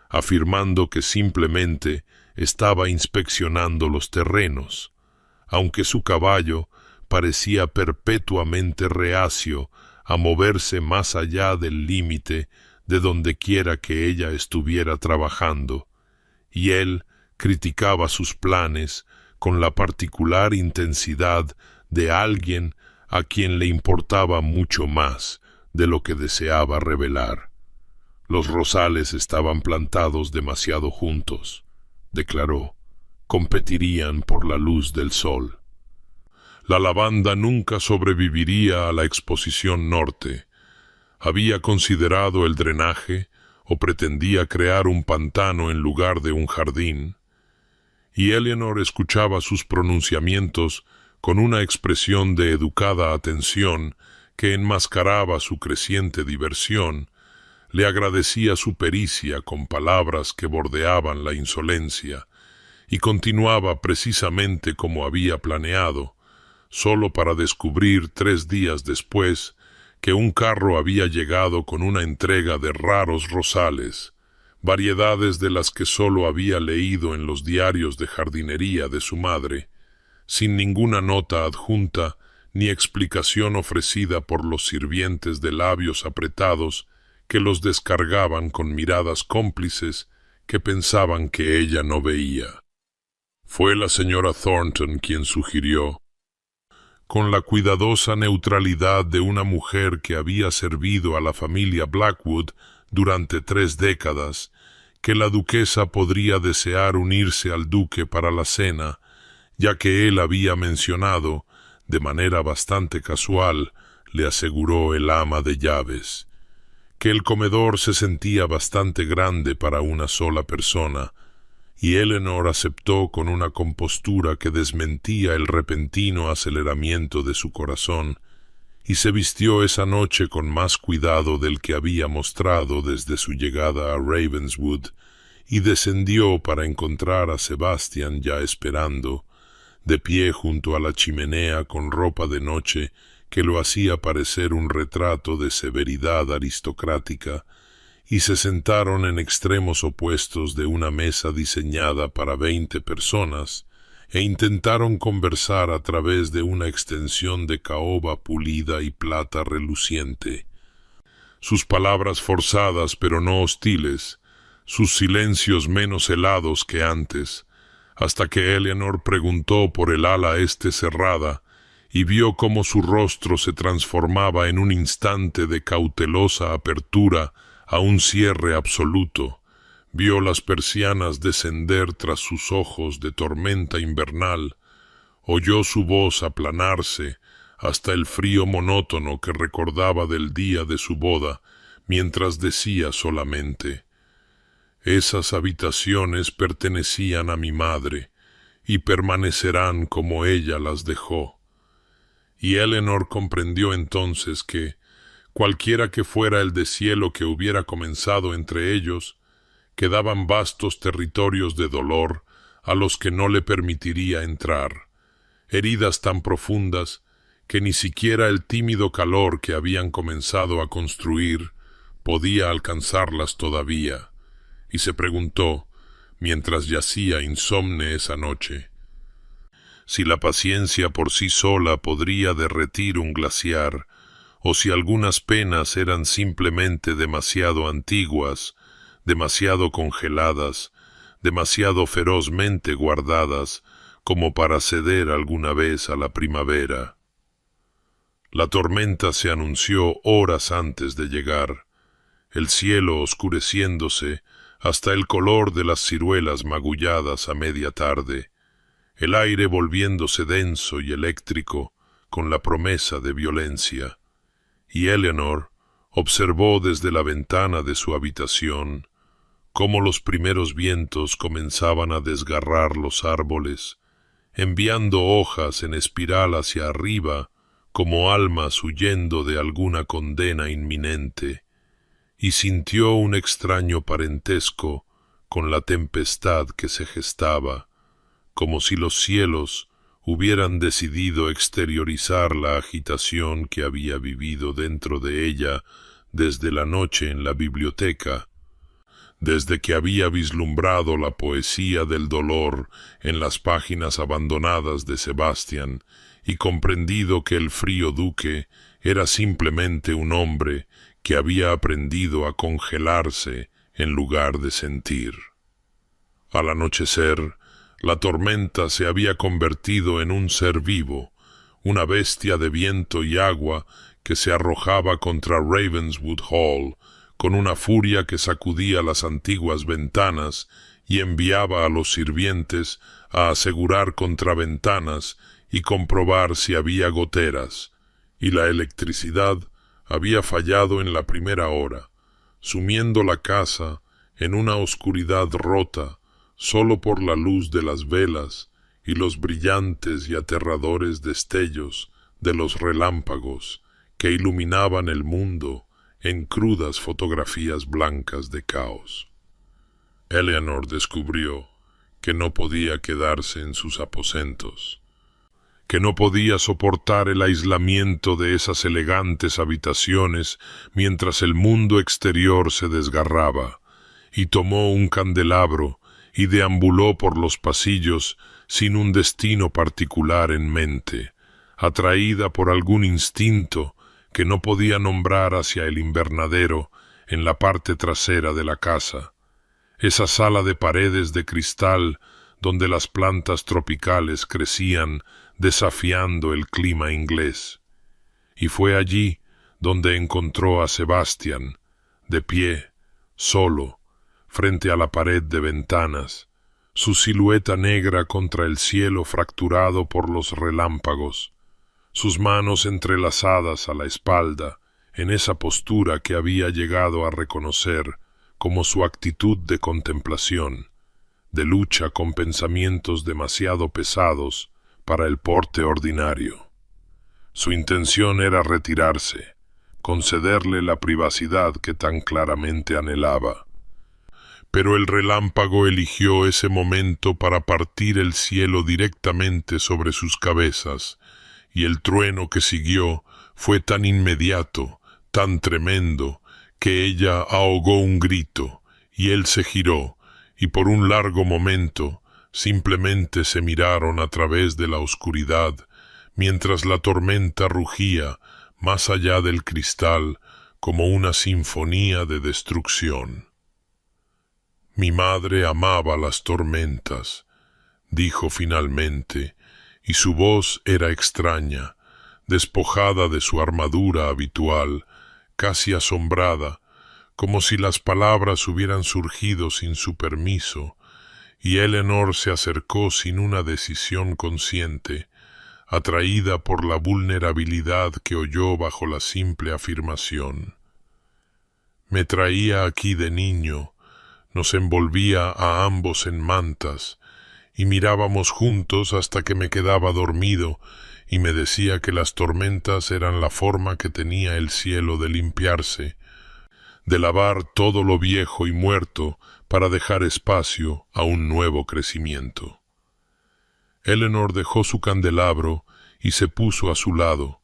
afirmando que simplemente estaba inspeccionando los terrenos, aunque su caballo parecía perpetuamente reacio a moverse más allá del límite de donde quiera que ella estuviera trabajando, y él criticaba sus planes con la particular intensidad de alguien a quien le importaba mucho más de lo que deseaba revelar. Los rosales estaban plantados demasiado juntos, declaró, competirían por la luz del sol. La lavanda nunca sobreviviría a la exposición norte. Había considerado el drenaje o pretendía crear un pantano en lugar de un jardín, y Eleanor escuchaba sus pronunciamientos con una expresión de educada atención que enmascaraba su creciente diversión, le agradecía su pericia con palabras que bordeaban la insolencia, y continuaba precisamente como había planeado, solo para descubrir 3 días después que un carro había llegado con una entrega de raros rosales, variedades de las que sólo había leído en los diarios de jardinería de su madre, sin ninguna nota adjunta ni explicación ofrecida por los sirvientes de labios apretados que los descargaban con miradas cómplices que pensaban que ella no veía. Fue la señora Thornton quien sugirió, con la cuidadosa neutralidad de una mujer que había servido a la familia Blackwood durante 3 décadas, que la duquesa podría desear unirse al duque para la cena, ya que él había mencionado, de manera bastante casual, le aseguró el ama de llaves, que el comedor se sentía bastante grande para una sola persona, y Eleanor aceptó con una compostura que desmentía el repentino aceleramiento de su corazón, y se vistió esa noche con más cuidado del que había mostrado desde su llegada a Ravenswood, y descendió para encontrar a Sebastian ya esperando, de pie junto a la chimenea con ropa de noche que lo hacía parecer un retrato de severidad aristocrática, y se sentaron en extremos opuestos de una mesa diseñada para 20 personas, e intentaron conversar a través de una extensión de caoba pulida y plata reluciente. Sus palabras forzadas pero no hostiles, sus silencios menos helados que antes, hasta que Eleanor preguntó por el ala cerrada y vio cómo su rostro se transformaba en un instante de cautelosa apertura a un cierre absoluto. Vio las persianas descender tras sus ojos de tormenta invernal, oyó su voz aplanarse hasta el frío monótono que recordaba del día de su boda, mientras decía solamente: «Esas habitaciones pertenecían a mi madre, y permanecerán como ella las dejó». Y Eleanor comprendió entonces que, cualquiera que fuera el deshielo que hubiera comenzado entre ellos, quedaban vastos territorios de dolor a los que no le permitiría entrar, heridas tan profundas que ni siquiera el tímido calor que habían comenzado a construir podía alcanzarlas todavía, y se preguntó, mientras yacía insomne esa noche, si la paciencia por sí sola podría derretir un glaciar, o si algunas penas eran simplemente demasiado antiguas, demasiado congeladas, demasiado ferozmente guardadas como para ceder alguna vez a la primavera. La tormenta se anunció horas antes de llegar, el cielo oscureciéndose hasta el color de las ciruelas magulladas a media tarde, el aire volviéndose denso y eléctrico con la promesa de violencia, y Eleanor observó desde la ventana de su habitación cómo los primeros vientos comenzaban a desgarrar los árboles, enviando hojas en espiral hacia arriba como almas huyendo de alguna condena inminente, y sintió un extraño parentesco con la tempestad que se gestaba, como si los cielos hubieran decidido exteriorizar la agitación que había vivido dentro de ella desde la noche en la biblioteca, desde que había vislumbrado la poesía del dolor en las páginas abandonadas de Sebastian y comprendido que el frío duque era simplemente un hombre que había aprendido a congelarse en lugar de sentir. Al anochecer, la tormenta se había convertido en un ser vivo, una bestia de viento y agua que se arrojaba contra Ravenswood Hall con una furia que sacudía las antiguas ventanas y enviaba a los sirvientes a asegurar contraventanas y comprobar si había goteras, y la electricidad había fallado en la primera hora, sumiendo la casa en una oscuridad rota solo por la luz de las velas y los brillantes y aterradores destellos de los relámpagos que iluminaban el mundo en crudas fotografías blancas de caos. Eleanor descubrió que no podía quedarse en sus aposentos, que no podía soportar el aislamiento de esas elegantes habitaciones mientras el mundo exterior se desgarraba, y tomó un candelabro y deambuló por los pasillos sin un destino particular en mente, atraída por algún instinto que no podía nombrar hacia el invernadero en la parte trasera de la casa, esa sala de paredes de cristal donde las plantas tropicales crecían desafiando el clima inglés. Y fue allí donde encontró a Sebastian, de pie, solo, frente a la pared de ventanas, su silueta negra contra el cielo fracturado por los relámpagos, sus manos entrelazadas a la espalda, en esa postura que había llegado a reconocer como su actitud de contemplación, de lucha con pensamientos demasiado pesados para el porte ordinario. Su intención era retirarse, concederle la privacidad que tan claramente anhelaba. Pero el relámpago eligió ese momento para partir el cielo directamente sobre sus cabezas, y el trueno que siguió fue tan inmediato, tan tremendo, que ella ahogó un grito, y él se giró, y por un largo momento simplemente se miraron a través de la oscuridad, mientras la tormenta rugía más allá del cristal como una sinfonía de destrucción. Mi madre amaba las tormentas, dijo finalmente, y su voz era extraña, despojada de su armadura habitual, casi asombrada, como si las palabras hubieran surgido sin su permiso, y Eleanor se acercó sin una decisión consciente, atraída por la vulnerabilidad que oyó bajo la simple afirmación. Me traía aquí de niño, nos envolvía a ambos en mantas, y mirábamos juntos hasta que me quedaba dormido, y me decía que las tormentas eran la forma que tenía el cielo de limpiarse, de lavar todo lo viejo y muerto para dejar espacio a un nuevo crecimiento. Eleanor dejó su candelabro y se puso a su lado,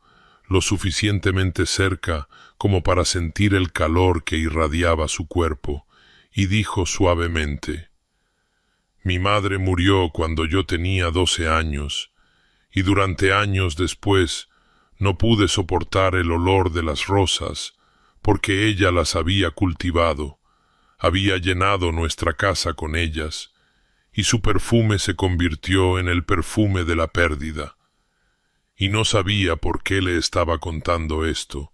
lo suficientemente cerca como para sentir el calor que irradiaba su cuerpo, y dijo suavemente: Mi madre murió cuando yo tenía 12 años, y durante años después no pude soportar el olor de las rosas, porque ella las había cultivado, había llenado nuestra casa con ellas, y su perfume se convirtió en el perfume de la pérdida. Y no sabía por qué le estaba contando esto,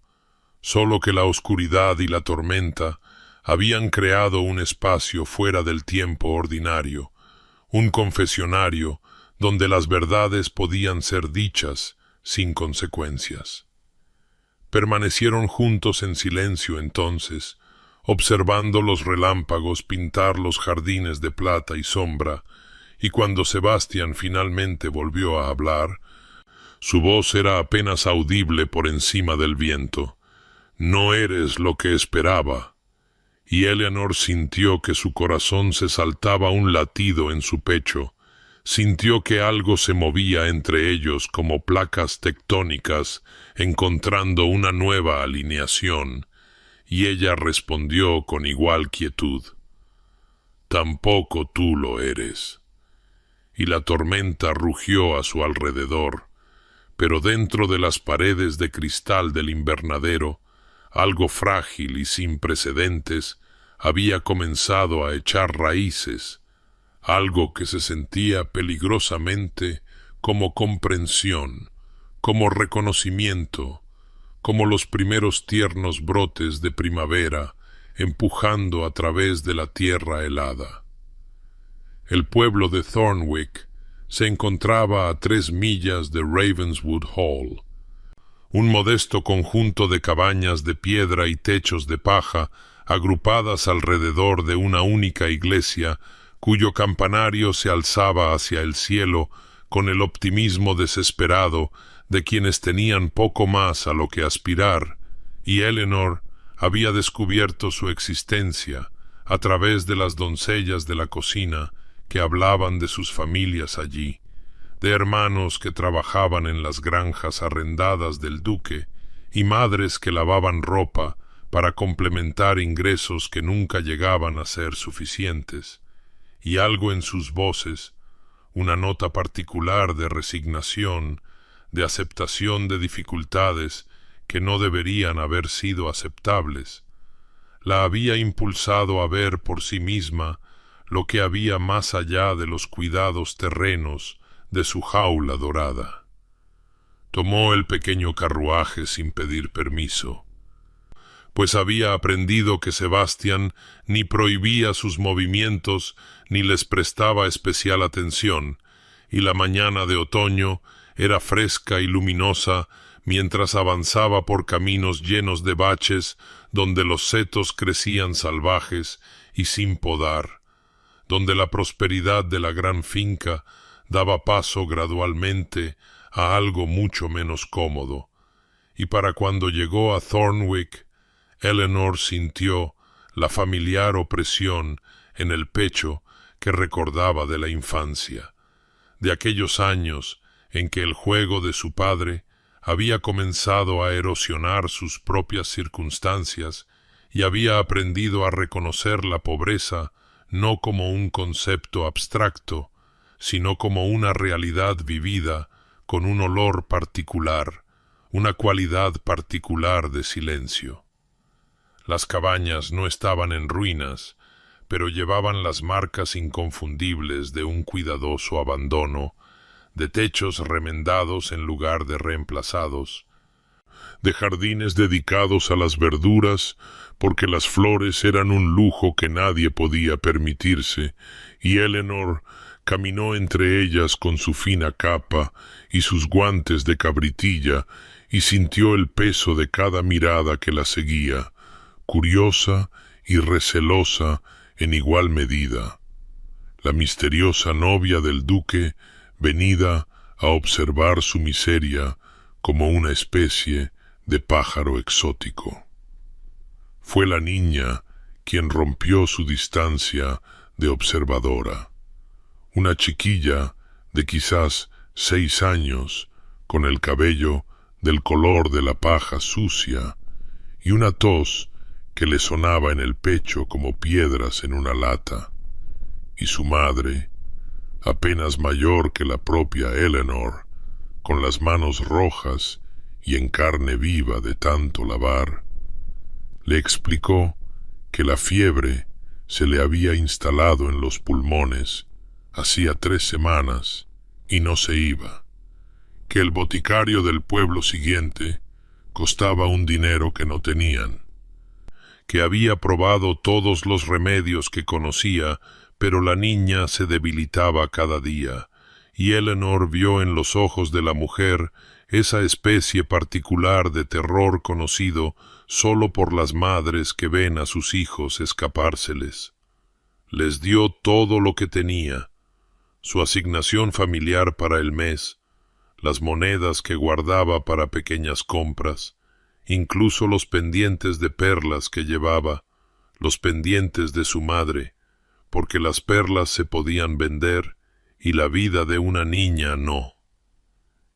solo que la oscuridad y la tormenta habían creado un espacio fuera del tiempo ordinario, un confesionario donde las verdades podían ser dichas sin consecuencias. Permanecieron juntos en silencio entonces, observando los relámpagos pintar los jardines de plata y sombra, y cuando Sebastián finalmente volvió a hablar, su voz era apenas audible por encima del viento. No eres lo que esperaba. Y Eleanor sintió que su corazón se saltaba un latido en su pecho, sintió que algo se movía entre ellos como placas tectónicas encontrando una nueva alineación, y ella respondió con igual quietud: Tampoco tú lo eres. Y la tormenta rugió a su alrededor, pero dentro de las paredes de cristal del invernadero, algo frágil y sin precedentes había comenzado a echar raíces, algo que se sentía peligrosamente como comprensión, como reconocimiento, como los primeros tiernos brotes de primavera empujando a través de la tierra helada. El pueblo de Thornwick se encontraba a 3 millas de Ravenswood Hall, un modesto conjunto de cabañas de piedra y techos de paja agrupadas alrededor de una única iglesia cuyo campanario se alzaba hacia el cielo con el optimismo desesperado de quienes tenían poco más a lo que aspirar, y Eleanor había descubierto su existencia a través de las doncellas de la cocina que hablaban de sus familias allí, de hermanos que trabajaban en las granjas arrendadas del duque y madres que lavaban ropa para complementar ingresos que nunca llegaban a ser suficientes, y algo en sus voces, una nota particular de resignación, de aceptación de dificultades que no deberían haber sido aceptables, la había impulsado a ver por sí misma lo que había más allá de los cuidados terrenos de su jaula dorada. Tomó el pequeño carruaje sin pedir permiso, pues había aprendido que Sebastián ni prohibía sus movimientos ni les prestaba especial atención, y la mañana de otoño era fresca y luminosa mientras avanzaba por caminos llenos de baches donde los setos crecían salvajes y sin podar, donde la prosperidad de la gran finca daba paso gradualmente a algo mucho menos cómodo, y para cuando llegó a Thornwick, Eleanor sintió la familiar opresión en el pecho que recordaba de la infancia, de aquellos años en que el juego de su padre había comenzado a erosionar sus propias circunstancias y había aprendido a reconocer la pobreza no como un concepto abstracto, sino como una realidad vivida con un olor particular, una cualidad particular de silencio. Las cabañas no estaban en ruinas, pero llevaban las marcas inconfundibles de un cuidadoso abandono, de techos remendados en lugar de reemplazados, de jardines dedicados a las verduras, porque las flores eran un lujo que nadie podía permitirse, y Eleanor caminó entre ellas con su fina capa y sus guantes de cabritilla, y sintió el peso de cada mirada que la seguía, curiosa y recelosa en igual medida. La misteriosa novia del duque, venida a observar su miseria como una especie de pájaro exótico. Fue la niña quien rompió su distancia de observadora. Una chiquilla de quizás 6 años, con el cabello del color de la paja sucia y una tos que le sonaba en el pecho como piedras en una lata, y su madre, apenas mayor que la propia Eleanor, con las manos rojas y en carne viva de tanto lavar, le explicó que la fiebre se le había instalado en los pulmones hacía 3 semanas y no se iba, que el boticario del pueblo siguiente costaba un dinero que no tenían, que había probado todos los remedios que conocía, pero la niña se debilitaba cada día, y Eleanor vio en los ojos de la mujer esa especie particular de terror conocido solo por las madres que ven a sus hijos escapárseles. Les dio todo lo que tenía, su asignación familiar para el mes, las monedas que guardaba para pequeñas compras, incluso los pendientes de perlas que llevaba, los pendientes de su madre, porque las perlas se podían vender y la vida de una niña no.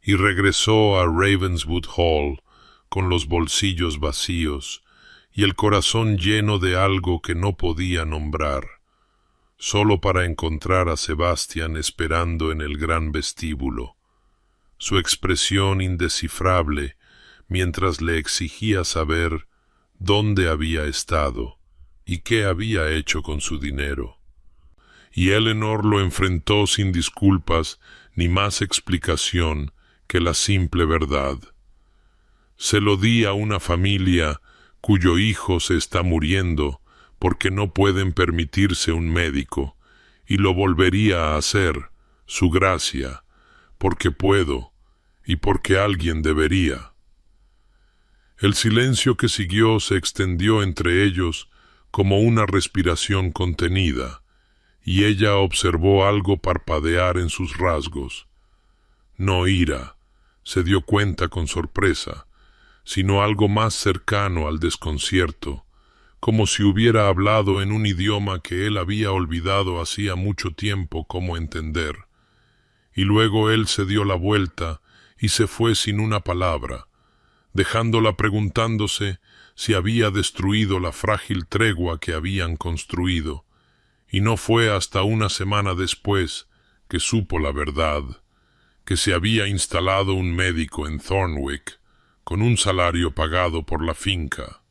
Y regresó a Ravenswood Hall con los bolsillos vacíos y el corazón lleno de algo que no podía nombrar, solo para encontrar a Sebastian esperando en el gran vestíbulo, su expresión indescifrable mientras le exigía saber dónde había estado y qué había hecho con su dinero. Y Eleanor lo enfrentó sin disculpas ni más explicación que la simple verdad. Se lo di a una familia cuyo hijo se está muriendo porque no pueden permitirse un médico, y lo volvería a hacer, su gracia, porque puedo y porque alguien debería. El silencio que siguió se extendió entre ellos como una respiración contenida, y ella observó algo parpadear en sus rasgos. No ira, se dio cuenta con sorpresa, sino algo más cercano al desconcierto, como si hubiera hablado en un idioma que él había olvidado hacía mucho tiempo cómo entender. Y luego él se dio la vuelta y se fue sin una palabra, dejándola preguntándose si había destruido la frágil tregua que habían construido, y no fue hasta una semana después que supo la verdad, que se había instalado un médico en Thornwick, con un salario pagado por la finca,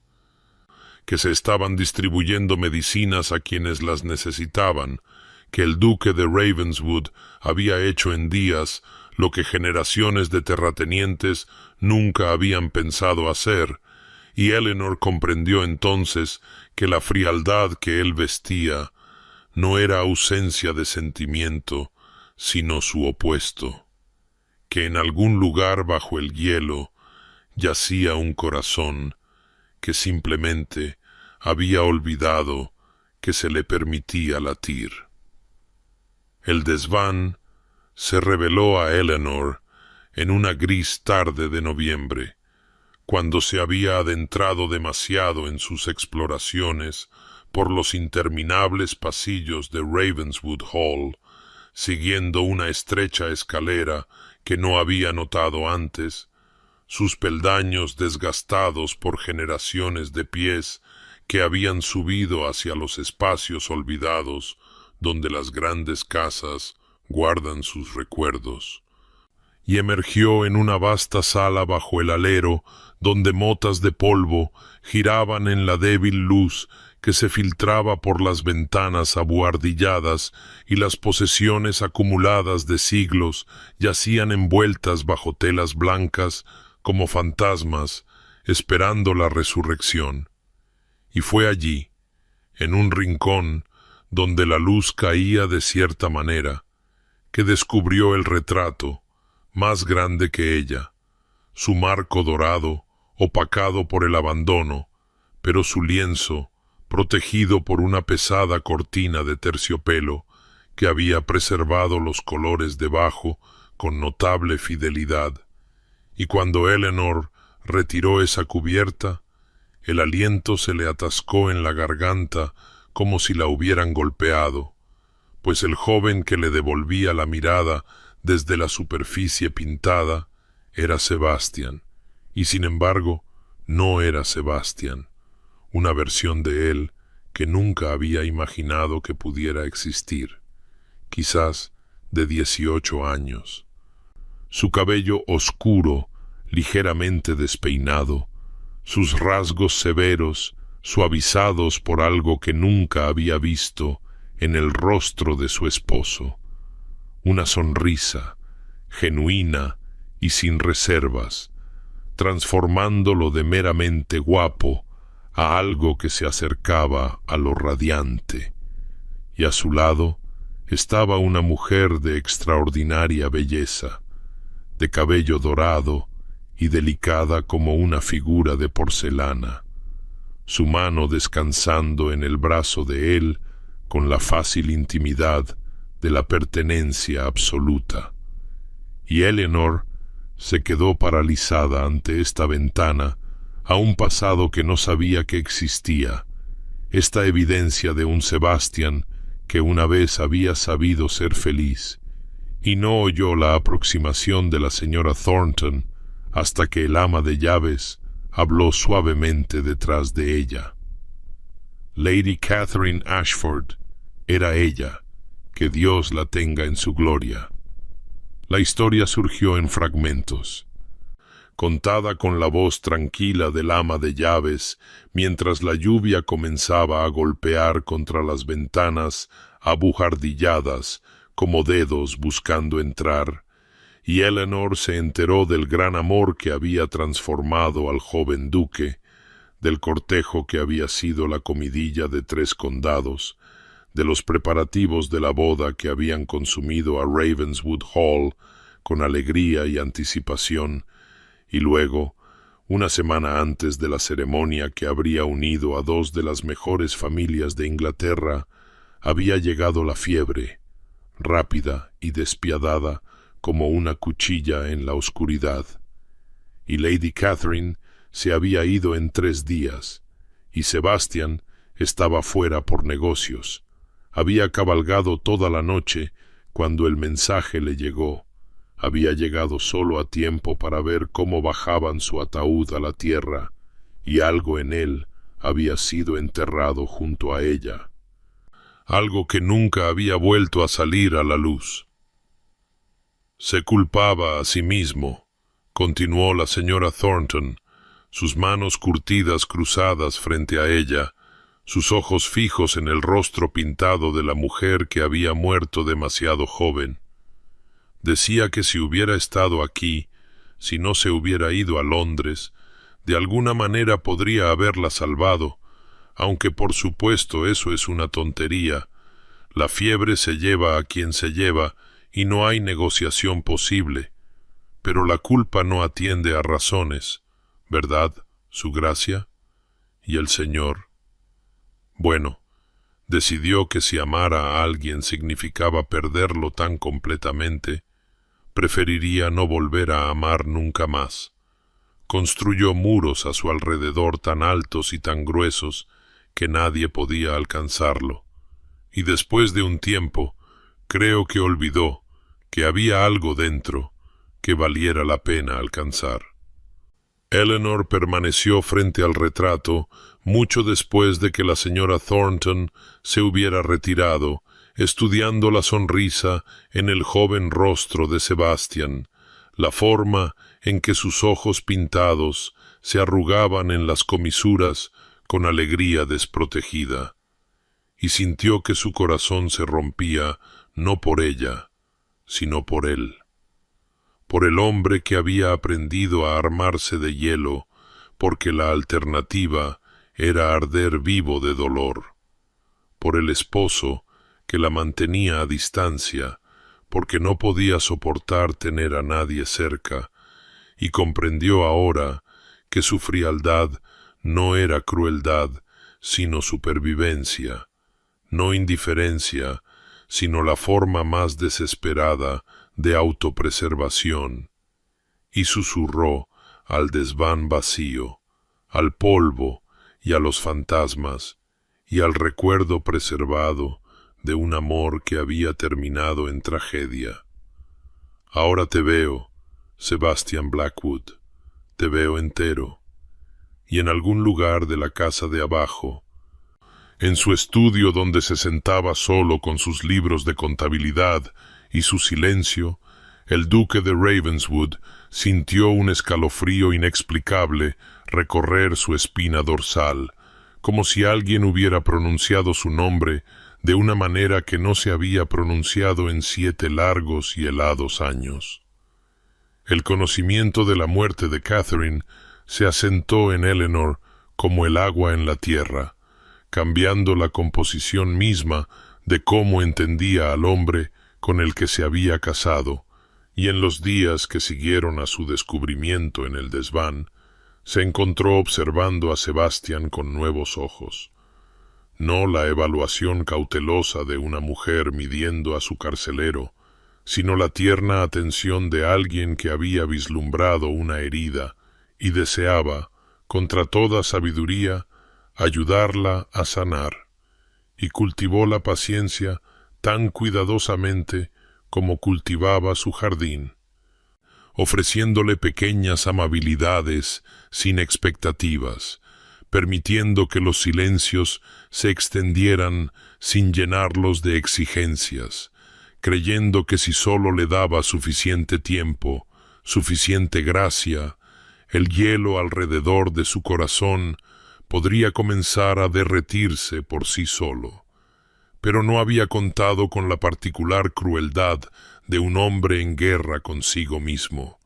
que se estaban distribuyendo medicinas a quienes las necesitaban, que el duque de Ravenswood había hecho en días lo que generaciones de terratenientes nunca habían pensado hacer, y Eleanor comprendió entonces que la frialdad que él vestía no era ausencia de sentimiento, sino su opuesto, que en algún lugar bajo el hielo yacía un corazón que simplemente había olvidado que se le permitía latir. El desván se reveló a Eleanor en una gris tarde de noviembre, cuando se había adentrado demasiado en sus exploraciones por los interminables pasillos de Ravenswood Hall, siguiendo una estrecha escalera que no había notado antes, sus peldaños desgastados por generaciones de pies que habían subido hacia los espacios olvidados donde las grandes casas guardan sus recuerdos, y emergió en una vasta sala bajo el alero donde motas de polvo giraban en la débil luz que se filtraba por las ventanas abuhardilladas y las posesiones acumuladas de siglos yacían envueltas bajo telas blancas como fantasmas, esperando la resurrección. Y fue allí, en un rincón donde la luz caía de cierta manera, que descubrió el retrato, más grande que ella, su marco dorado, opacado por el abandono, pero su lienzo, protegido por una pesada cortina de terciopelo que había preservado los colores debajo con notable fidelidad. Y cuando Eleanor retiró esa cubierta, el aliento se le atascó en la garganta como si la hubieran golpeado, pues el joven que le devolvía la mirada desde la superficie pintada era Sebastian, y sin embargo no era Sebastian, una versión de él que nunca había imaginado que pudiera existir, quizás de 18 años. Su cabello oscuro, ligeramente despeinado, sus rasgos severos, suavizados por algo que nunca había visto en el rostro de su esposo, una sonrisa, genuina y sin reservas, transformándolo de meramente guapo a algo que se acercaba a lo radiante, y a su lado estaba una mujer de extraordinaria belleza, de cabello dorado y delicada como una figura de porcelana, su mano descansando en el brazo de él con la fácil intimidad de la pertenencia absoluta. Y Eleanor se quedó paralizada ante esta ventana a un pasado que no sabía que existía, esta evidencia de un Sebastian que una vez había sabido ser feliz, y no oyó la aproximación de la señora Thornton hasta que el ama de llaves habló suavemente detrás de ella. Lady Catherine Ashford era ella, que Dios la tenga en su gloria. La historia surgió en fragmentos, contada con la voz tranquila del ama de llaves, mientras la lluvia comenzaba a golpear contra las ventanas abuhardilladas como dedos buscando entrar, y Eleanor se enteró del gran amor que había transformado al joven duque, del cortejo que había sido la comidilla de 3 condados, de los preparativos de la boda que habían consumido a Ravenswood Hall con alegría y anticipación, y luego, una semana antes de la ceremonia que habría unido a 2 de las mejores familias de Inglaterra, había llegado la fiebre, rápida y despiadada como una cuchilla en la oscuridad, y Lady Catherine se había ido en 3 días, y Sebastian estaba fuera por negocios. Había cabalgado toda la noche cuando el mensaje le llegó. Había llegado solo a tiempo para ver cómo bajaban su ataúd a la tierra, y algo en él había sido enterrado junto a ella. Algo que nunca había vuelto a salir a la luz. Se culpaba a sí mismo, continuó la señora Thornton, sus manos curtidas cruzadas frente a ella, sus ojos fijos en el rostro pintado de la mujer que había muerto demasiado joven. Decía que si hubiera estado aquí, si no se hubiera ido a Londres, de alguna manera podría haberla salvado, aunque por supuesto eso es una tontería. La fiebre se lleva a quien se lleva y no hay negociación posible. Pero la culpa no atiende a razones, ¿verdad, su gracia? Y el Señor. Bueno, decidió que si amar a alguien significaba perderlo tan completamente, preferiría no volver a amar nunca más. Construyó muros a su alrededor tan altos y tan gruesos que nadie podía alcanzarlo. Y después de un tiempo, creo que olvidó que había algo dentro que valiera la pena alcanzar. Eleanor permaneció frente al retrato mucho después de que la señora Thornton se hubiera retirado, estudiando la sonrisa en el joven rostro de Sebastian, la forma en que sus ojos pintados se arrugaban en las comisuras con alegría desprotegida, y sintió que su corazón se rompía no por ella, sino por él, por el hombre que había aprendido a armarse de hielo, porque la alternativa era arder vivo de dolor, por el esposo que la mantenía a distancia, porque no podía soportar tener a nadie cerca, y comprendió ahora que su frialdad no era crueldad, sino supervivencia, no indiferencia, sino la forma más desesperada de autopreservación, y susurró al desván vacío, al polvo y a los fantasmas, y al recuerdo preservado de un amor que había terminado en tragedia. Ahora te veo, Sebastian Blackwood, te veo entero, y en algún lugar de la casa de abajo, en su estudio donde se sentaba solo con sus libros de contabilidad y su silencio, el duque de Ravenswood sintió un escalofrío inexplicable recorrer su espina dorsal, como si alguien hubiera pronunciado su nombre de una manera que no se había pronunciado en 7 largos y helados años. El conocimiento de la muerte de Catherine se asentó en Eleanor como el agua en la tierra, cambiando la composición misma de cómo entendía al hombre con el que se había casado, y en los días que siguieron a su descubrimiento en el desván, se encontró observando a Sebastián con nuevos ojos. No la evaluación cautelosa de una mujer midiendo a su carcelero, sino la tierna atención de alguien que había vislumbrado una herida y deseaba, contra toda sabiduría, ayudarla a sanar, y cultivó la paciencia tan cuidadosamente como cultivaba su jardín, ofreciéndole pequeñas amabilidades sin expectativas, permitiendo que los silencios se extendieran sin llenarlos de exigencias, creyendo que si sólo le daba suficiente tiempo, suficiente gracia, el hielo alrededor de su corazón podría comenzar a derretirse por sí solo. Pero no había contado con la particular crueldad de un hombre en guerra consigo mismo.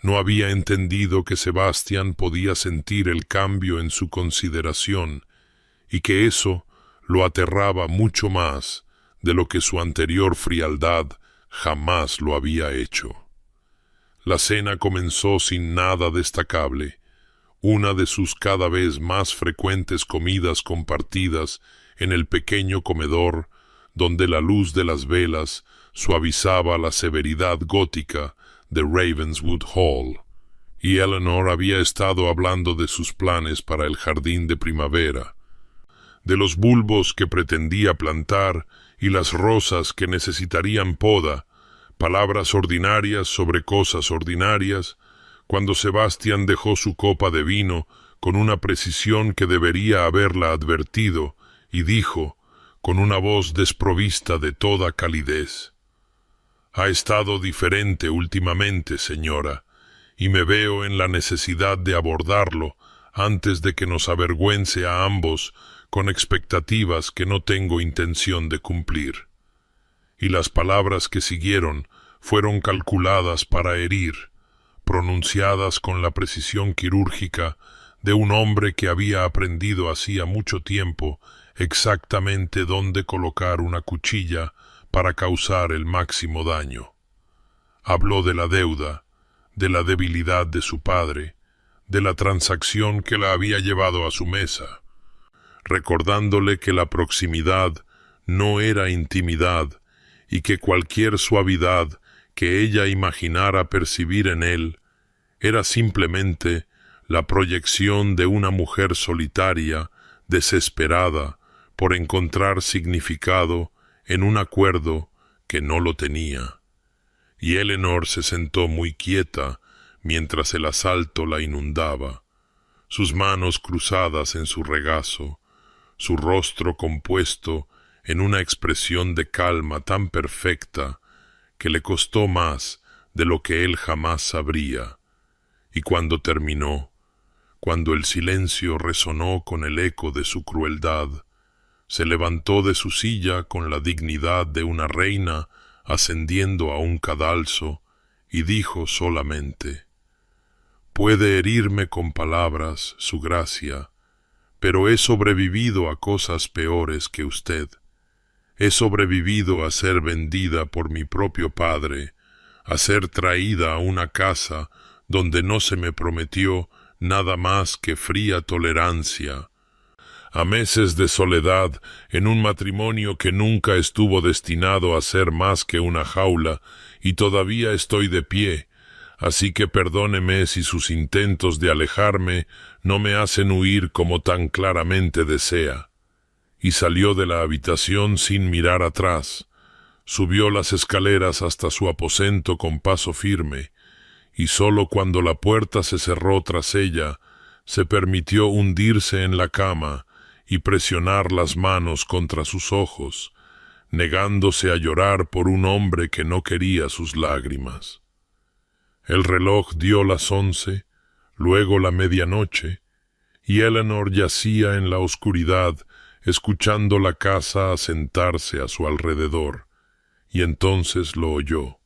No había entendido que Sebastián podía sentir el cambio en su consideración y que eso lo aterraba mucho más de lo que su anterior frialdad jamás lo había hecho. La cena comenzó sin nada destacable, una de sus cada vez más frecuentes comidas compartidas en el pequeño comedor donde la luz de las velas suavizaba la severidad gótica de Ravenswood Hall, y Eleanor había estado hablando de sus planes para el jardín de primavera, de los bulbos que pretendía plantar y las rosas que necesitarían poda, palabras ordinarias sobre cosas ordinarias, cuando Sebastián dejó su copa de vino con una precisión que debería haberla advertido, y dijo, con una voz desprovista de toda calidez: «Ha estado diferente últimamente, señora, y me veo en la necesidad de abordarlo antes de que nos avergüence a ambos con expectativas que no tengo intención de cumplir». Y las palabras que siguieron fueron calculadas para herir, pronunciadas con la precisión quirúrgica de un hombre que había aprendido hacía mucho tiempo exactamente dónde colocar una cuchilla para causar el máximo daño. Habló de la deuda, de la debilidad de su padre, de la transacción que la había llevado a su mesa, recordándole que la proximidad no era intimidad y que cualquier suavidad que ella imaginara percibir en él era simplemente la proyección de una mujer solitaria, desesperada por encontrar significado en un acuerdo que no lo tenía. Y Eleanor se sentó muy quieta mientras el asalto la inundaba, sus manos cruzadas en su regazo, su rostro compuesto en una expresión de calma tan perfecta que le costó más de lo que él jamás sabría, y cuando terminó, cuando el silencio resonó con el eco de su crueldad, se levantó de su silla con la dignidad de una reina ascendiendo a un cadalso y dijo solamente: «Puede herirme con palabras, su gracia, pero he sobrevivido a cosas peores que usted. He sobrevivido a ser vendida por mi propio padre, a ser traída a una casa donde no se me prometió nada más que fría tolerancia, a meses de soledad en un matrimonio que nunca estuvo destinado a ser más que una jaula, y todavía estoy de pie, así que perdóneme si sus intentos de alejarme no me hacen huir como tan claramente desea». Y salió de la habitación sin mirar atrás, subió las escaleras hasta su aposento con paso firme, y sólo cuando la puerta se cerró tras ella, se permitió hundirse en la cama y presionar las manos contra sus ojos, negándose a llorar por un hombre que no quería sus lágrimas. El reloj dio las 11, luego la medianoche, y Eleanor yacía en la oscuridad, escuchando la casa asentarse a su alrededor, y entonces lo oyó.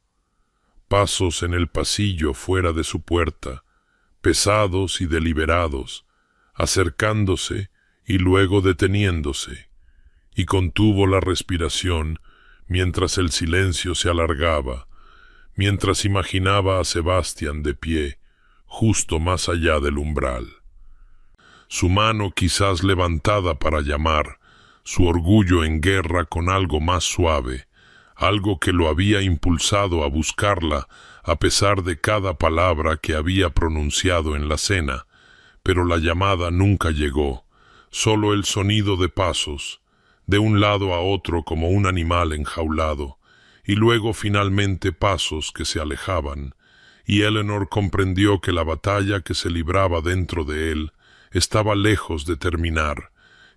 Pasos en el pasillo fuera de su puerta, pesados y deliberados, acercándose y luego deteniéndose, y contuvo la respiración mientras el silencio se alargaba, mientras imaginaba a Sebastián de pie, justo más allá del umbral. Su mano quizás levantada para llamar, su orgullo en guerra con algo más suave, algo que lo había impulsado a buscarla a pesar de cada palabra que había pronunciado en la cena, pero la llamada nunca llegó, solo el sonido de pasos, de un lado a otro como un animal enjaulado, y luego finalmente pasos que se alejaban, y Eleanor comprendió que la batalla que se libraba dentro de él estaba lejos de terminar,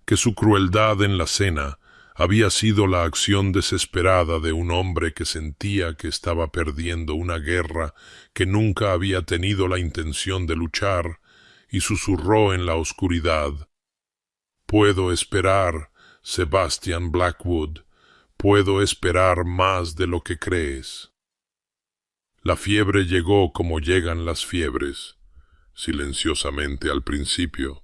que su crueldad en la cena había sido la acción desesperada de un hombre que sentía que estaba perdiendo una guerra que nunca había tenido la intención de luchar, y susurró en la oscuridad: «Puedo esperar, Sebastian Blackwood, puedo esperar más de lo que crees». La fiebre llegó como llegan las fiebres, silenciosamente al principio,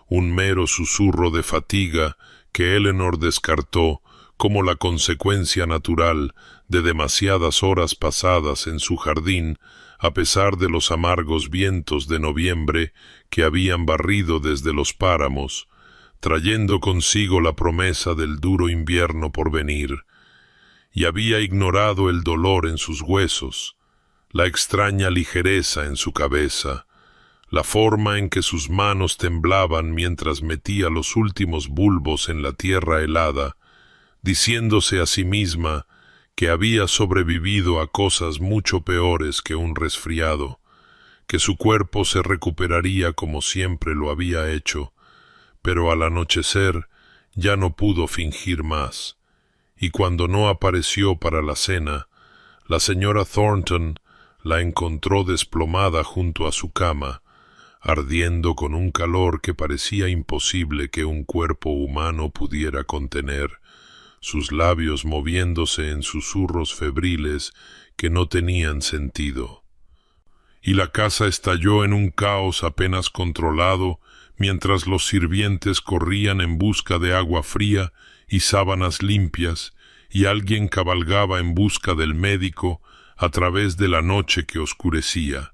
un mero susurro de fatiga que Eleanor descartó como la consecuencia natural de demasiadas horas pasadas en su jardín, a pesar de los amargos vientos de noviembre que habían barrido desde los páramos, trayendo consigo la promesa del duro invierno por venir, y había ignorado el dolor en sus huesos, la extraña ligereza en su cabeza, la forma en que sus manos temblaban mientras metía los últimos bulbos en la tierra helada, diciéndose a sí misma que había sobrevivido a cosas mucho peores que un resfriado, que su cuerpo se recuperaría como siempre lo había hecho, pero al anochecer ya no pudo fingir más, y cuando no apareció para la cena, la señora Thornton la encontró desplomada junto a su cama, ardiendo con un calor que parecía imposible que un cuerpo humano pudiera contener, sus labios moviéndose en susurros febriles que no tenían sentido. Y la casa estalló en un caos apenas controlado, mientras los sirvientes corrían en busca de agua fría y sábanas limpias, y alguien cabalgaba en busca del médico a través de la noche que oscurecía.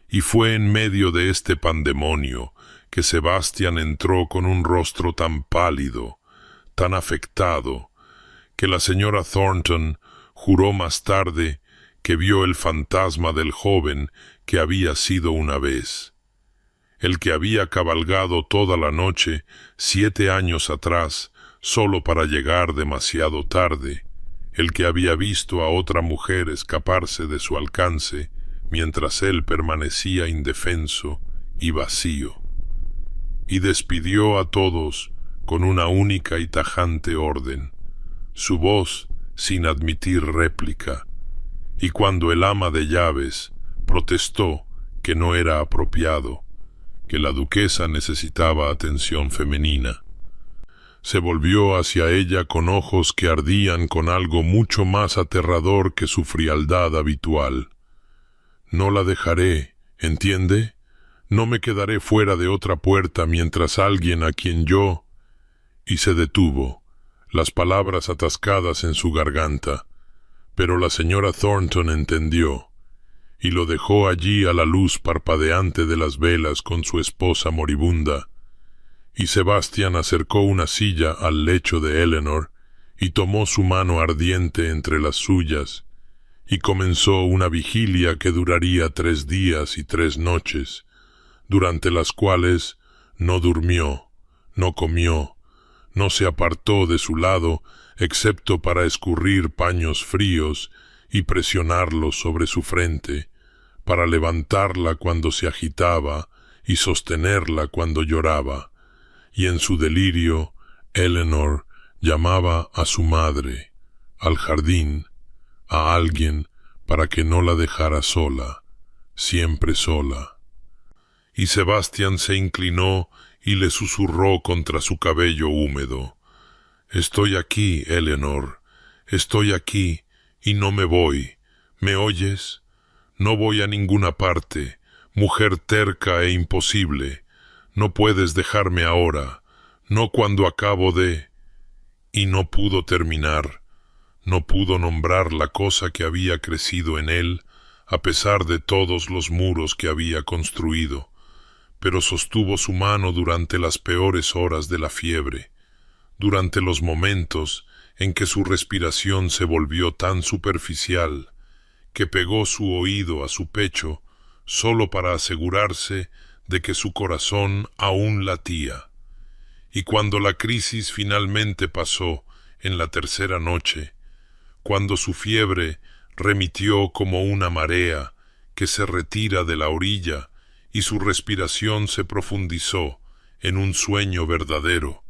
Y fue en medio de este pandemonio que Sebastián entró con un rostro tan pálido, tan afectado, que la señora Thornton juró más tarde que vio el fantasma del joven que había sido una vez, el que había cabalgado toda la noche 7 años atrás solo para llegar demasiado tarde, el que había visto a otra mujer escaparse de su alcance mientras él permanecía indefenso y vacío, y despidió a todos con una única y tajante orden, su voz sin admitir réplica, y cuando el ama de llaves protestó que no era apropiado, que la duquesa necesitaba atención femenina. Se volvió hacia ella con ojos que ardían con algo mucho más aterrador que su frialdad habitual. «No la dejaré, ¿entiende? No me quedaré fuera de otra puerta mientras alguien a quien yo...» Y se detuvo, las palabras atascadas en su garganta. Pero la señora Thornton entendió, y lo dejó allí a la luz parpadeante de las velas con su esposa moribunda. Y Sebastián acercó una silla al lecho de Eleanor y tomó su mano ardiente entre las suyas, y comenzó una vigilia que duraría 3 días y 3 noches, durante las cuales no durmió, no comió, no se apartó de su lado, excepto para escurrir paños fríos y presionarlos sobre su frente, para levantarla cuando se agitaba y sostenerla cuando lloraba. Y en su delirio, Eleanor llamaba a su madre, al jardín, a alguien para que no la dejara sola, siempre sola. Y Sebastián se inclinó y le susurró contra su cabello húmedo: «Estoy aquí, Eleanor, estoy aquí y no me voy. ¿Me oyes? No voy a ninguna parte, mujer terca e imposible. No puedes dejarme ahora, no cuando acabo de...» Y no pudo terminar, no pudo nombrar la cosa que había crecido en él, a pesar de todos los muros que había construido, pero sostuvo su mano durante las peores horas de la fiebre, durante los momentos en que su respiración se volvió tan superficial, que pegó su oído a su pecho solo para asegurarse de que su corazón aún latía. Y cuando la crisis finalmente pasó en la 3ª noche, cuando su fiebre remitió como una marea que se retira de la orilla y su respiración se profundizó en un sueño verdadero,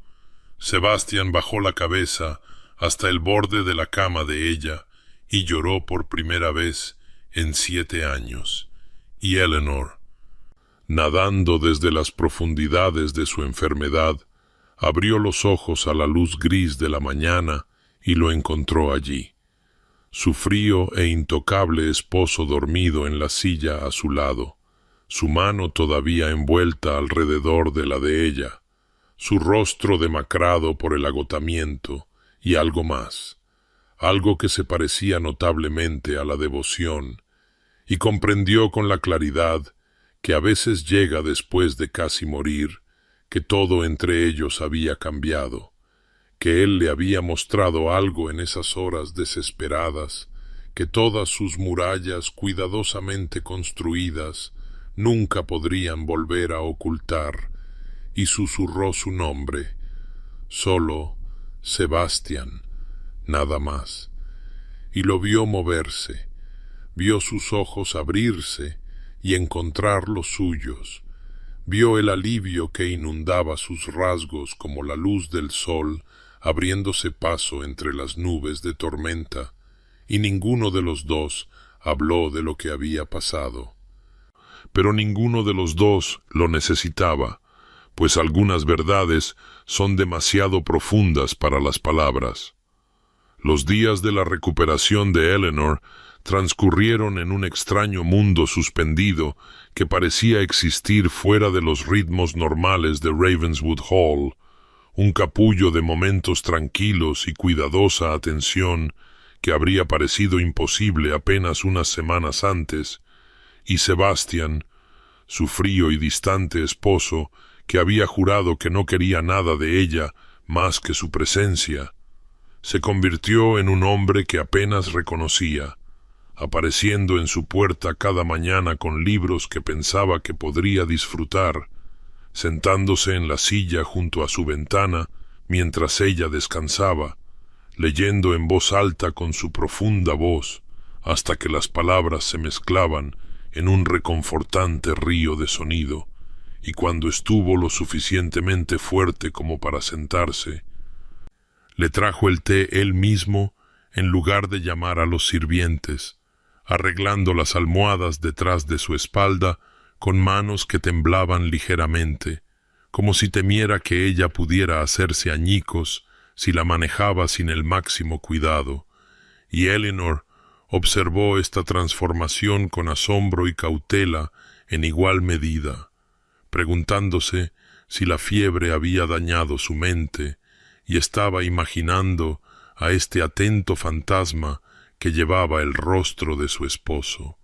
Sebastián bajó la cabeza hasta el borde de la cama de ella y lloró por primera vez en 7 años. Y Eleanor, nadando desde las profundidades de su enfermedad, abrió los ojos a la luz gris de la mañana y lo encontró allí, su frío e intocable esposo dormido en la silla a su lado, su mano todavía envuelta alrededor de la de ella, su rostro demacrado por el agotamiento y algo más, algo que se parecía notablemente a la devoción, y comprendió con la claridad que a veces llega después de casi morir, que todo entre ellos había cambiado, que él le había mostrado algo en esas horas desesperadas, que todas sus murallas cuidadosamente construidas nunca podrían volver a ocultar, y susurró su nombre, solo Sebastián, nada más, y lo vio moverse, vio sus ojos abrirse y encontrar los suyos, vio el alivio que inundaba sus rasgos como la luz del sol abriéndose paso entre las nubes de tormenta, y ninguno de los dos habló de lo que había pasado. Pero ninguno de los dos lo necesitaba, pues algunas verdades son demasiado profundas para las palabras. Los días de la recuperación de Eleanor transcurrieron en un extraño mundo suspendido que parecía existir fuera de los ritmos normales de Ravenswood Hall, un capullo de momentos tranquilos y cuidadosa atención que habría parecido imposible apenas unas semanas antes, y Sebastián, su frío y distante esposo, que había jurado que no quería nada de ella más que su presencia, se convirtió en un hombre que apenas reconocía, apareciendo en su puerta cada mañana con libros que pensaba que podría disfrutar, sentándose en la silla junto a su ventana mientras ella descansaba, leyendo en voz alta con su profunda voz, hasta que las palabras se mezclaban en un reconfortante río de sonido, y cuando estuvo lo suficientemente fuerte como para sentarse, le trajo el té él mismo en lugar de llamar a los sirvientes, arreglando las almohadas detrás de su espalda con manos que temblaban ligeramente, como si temiera que ella pudiera hacerse añicos si la manejaba sin el máximo cuidado, y Eleanor observó esta transformación con asombro y cautela en igual medida, preguntándose si la fiebre había dañado su mente, y estaba imaginando a este atento fantasma que llevaba el rostro de su esposo.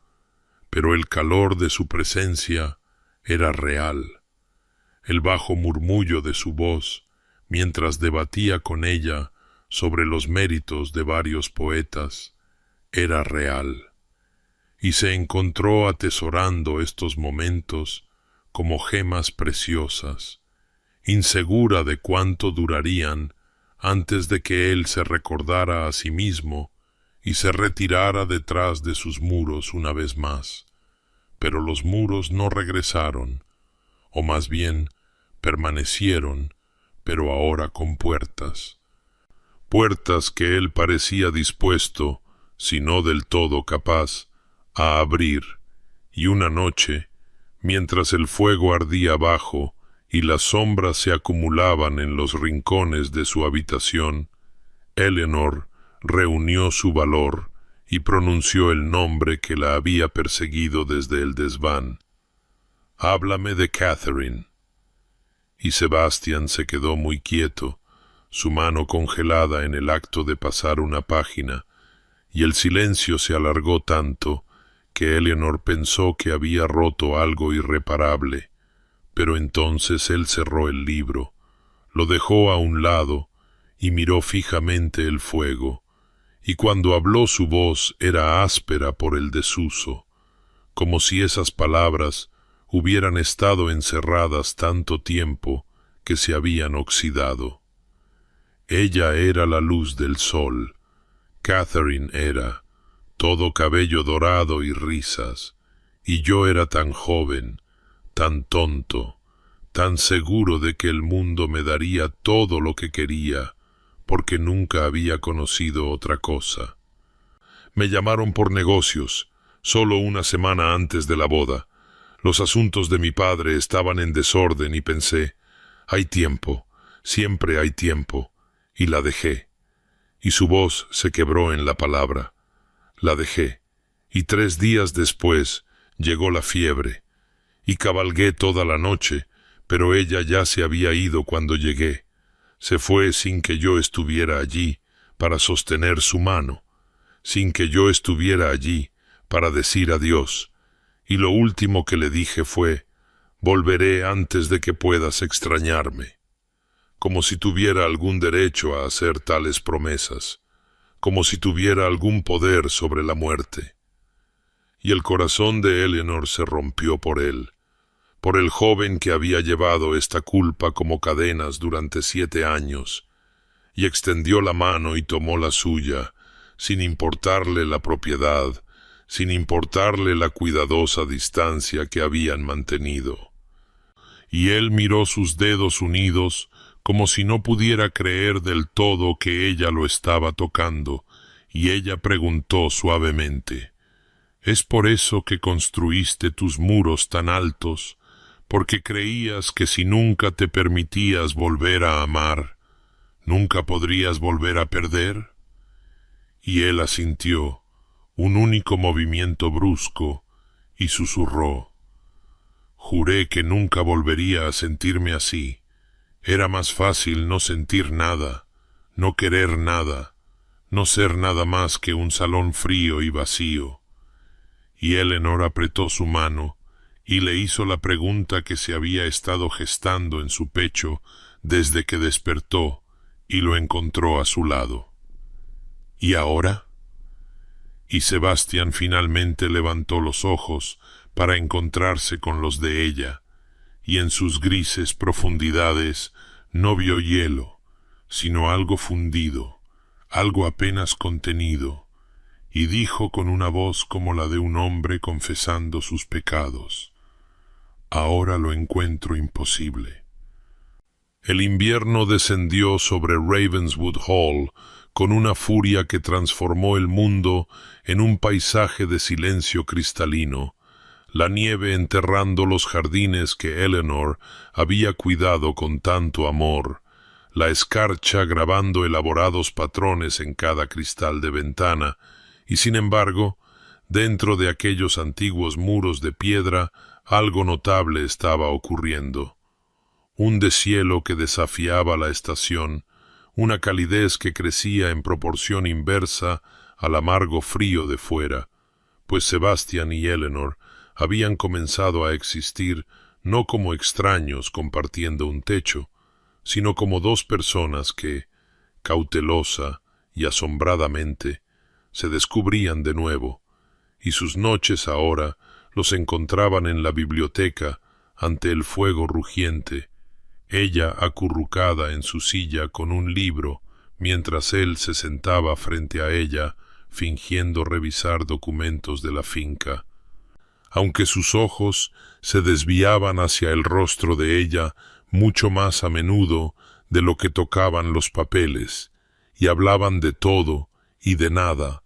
Pero el calor de su presencia era real. El bajo murmullo de su voz, mientras debatía con ella sobre los méritos de varios poetas, era real. Y se encontró atesorando estos momentos como gemas preciosas, insegura de cuánto durarían antes de que él se recordara a sí mismo y se retirara detrás de sus muros una vez más. Pero los muros no regresaron, o más bien permanecieron, pero ahora con puertas. Puertas que él parecía dispuesto, si no del todo capaz, a abrir, y una noche, mientras el fuego ardía abajo y las sombras se acumulaban en los rincones de su habitación, Eleanor reunió su valor y pronunció el nombre que la había perseguido desde el desván. «Háblame de Catherine». Y Sebastián se quedó muy quieto, su mano congelada en el acto de pasar una página, y el silencio se alargó tanto que Eleanor pensó que había roto algo irreparable, pero entonces él cerró el libro, lo dejó a un lado y miró fijamente el fuego, y cuando habló su voz era áspera por el desuso, como si esas palabras hubieran estado encerradas tanto tiempo que se habían oxidado. Ella era la luz del sol, Catherine era todo cabello dorado y risas, y yo era tan joven, tan tonto, tan seguro de que el mundo me daría todo lo que quería, porque nunca había conocido otra cosa. Me llamaron por negocios, solo una semana antes de la boda. Los asuntos de mi padre estaban en desorden y pensé, hay tiempo, siempre hay tiempo, y la dejé. Y su voz se quebró en la palabra. La dejé, y 3 días después llegó la fiebre, y cabalgué toda la noche, pero ella ya se había ido cuando llegué. Se fue sin que yo estuviera allí para sostener su mano, sin que yo estuviera allí para decir adiós, y lo último que le dije fue, volveré antes de que puedas extrañarme, como si tuviera algún derecho a hacer tales promesas, como si tuviera algún poder sobre la muerte. Y el corazón de Eleanor se rompió por él, por el joven que había llevado esta culpa como cadenas durante 7 años, y extendió la mano y tomó la suya, sin importarle la propiedad, sin importarle la cuidadosa distancia que habían mantenido. Y él miró sus dedos unidos como si no pudiera creer del todo que ella lo estaba tocando, y ella preguntó suavemente, «¿Es por eso que construiste tus muros tan altos, porque creías que si nunca te permitías volver a amar, nunca podrías volver a perder?» Y él asintió, un único movimiento brusco, y susurró, «Juré que nunca volvería a sentirme así. Era más fácil no sentir nada, no querer nada, no ser nada más que un salón frío y vacío». Y Eleanor apretó su mano y le hizo la pregunta que se había estado gestando en su pecho desde que despertó y lo encontró a su lado. «¿Y ahora?» Y Sebastián finalmente levantó los ojos para encontrarse con los de ella, y en sus grises profundidades no vio hielo, sino algo fundido, algo apenas contenido, y dijo con una voz como la de un hombre confesando sus pecados, «Ahora lo encuentro imposible». El invierno descendió sobre Ravenswood Hall con una furia que transformó el mundo en un paisaje de silencio cristalino. la nieve enterrando los jardines que Eleanor había cuidado con tanto amor, la escarcha grabando elaborados patrones en cada cristal de ventana, y sin embargo, dentro de aquellos antiguos muros de piedra, algo notable estaba ocurriendo. Un deshielo que desafiaba la estación, una calidez que crecía en proporción inversa al amargo frío de fuera, pues Sebastian y Eleanor habían comenzado a existir no como extraños compartiendo un techo, sino como dos personas que, cautelosa y asombradamente, se descubrían de nuevo, y sus noches ahora los encontraban en la biblioteca ante el fuego rugiente, ella acurrucada en su silla con un libro, mientras él se sentaba frente a ella, fingiendo revisar documentos de la finca. Aunque sus ojos se desviaban hacia el rostro de ella mucho más a menudo de lo que tocaban los papeles, y hablaban de todo y de nada,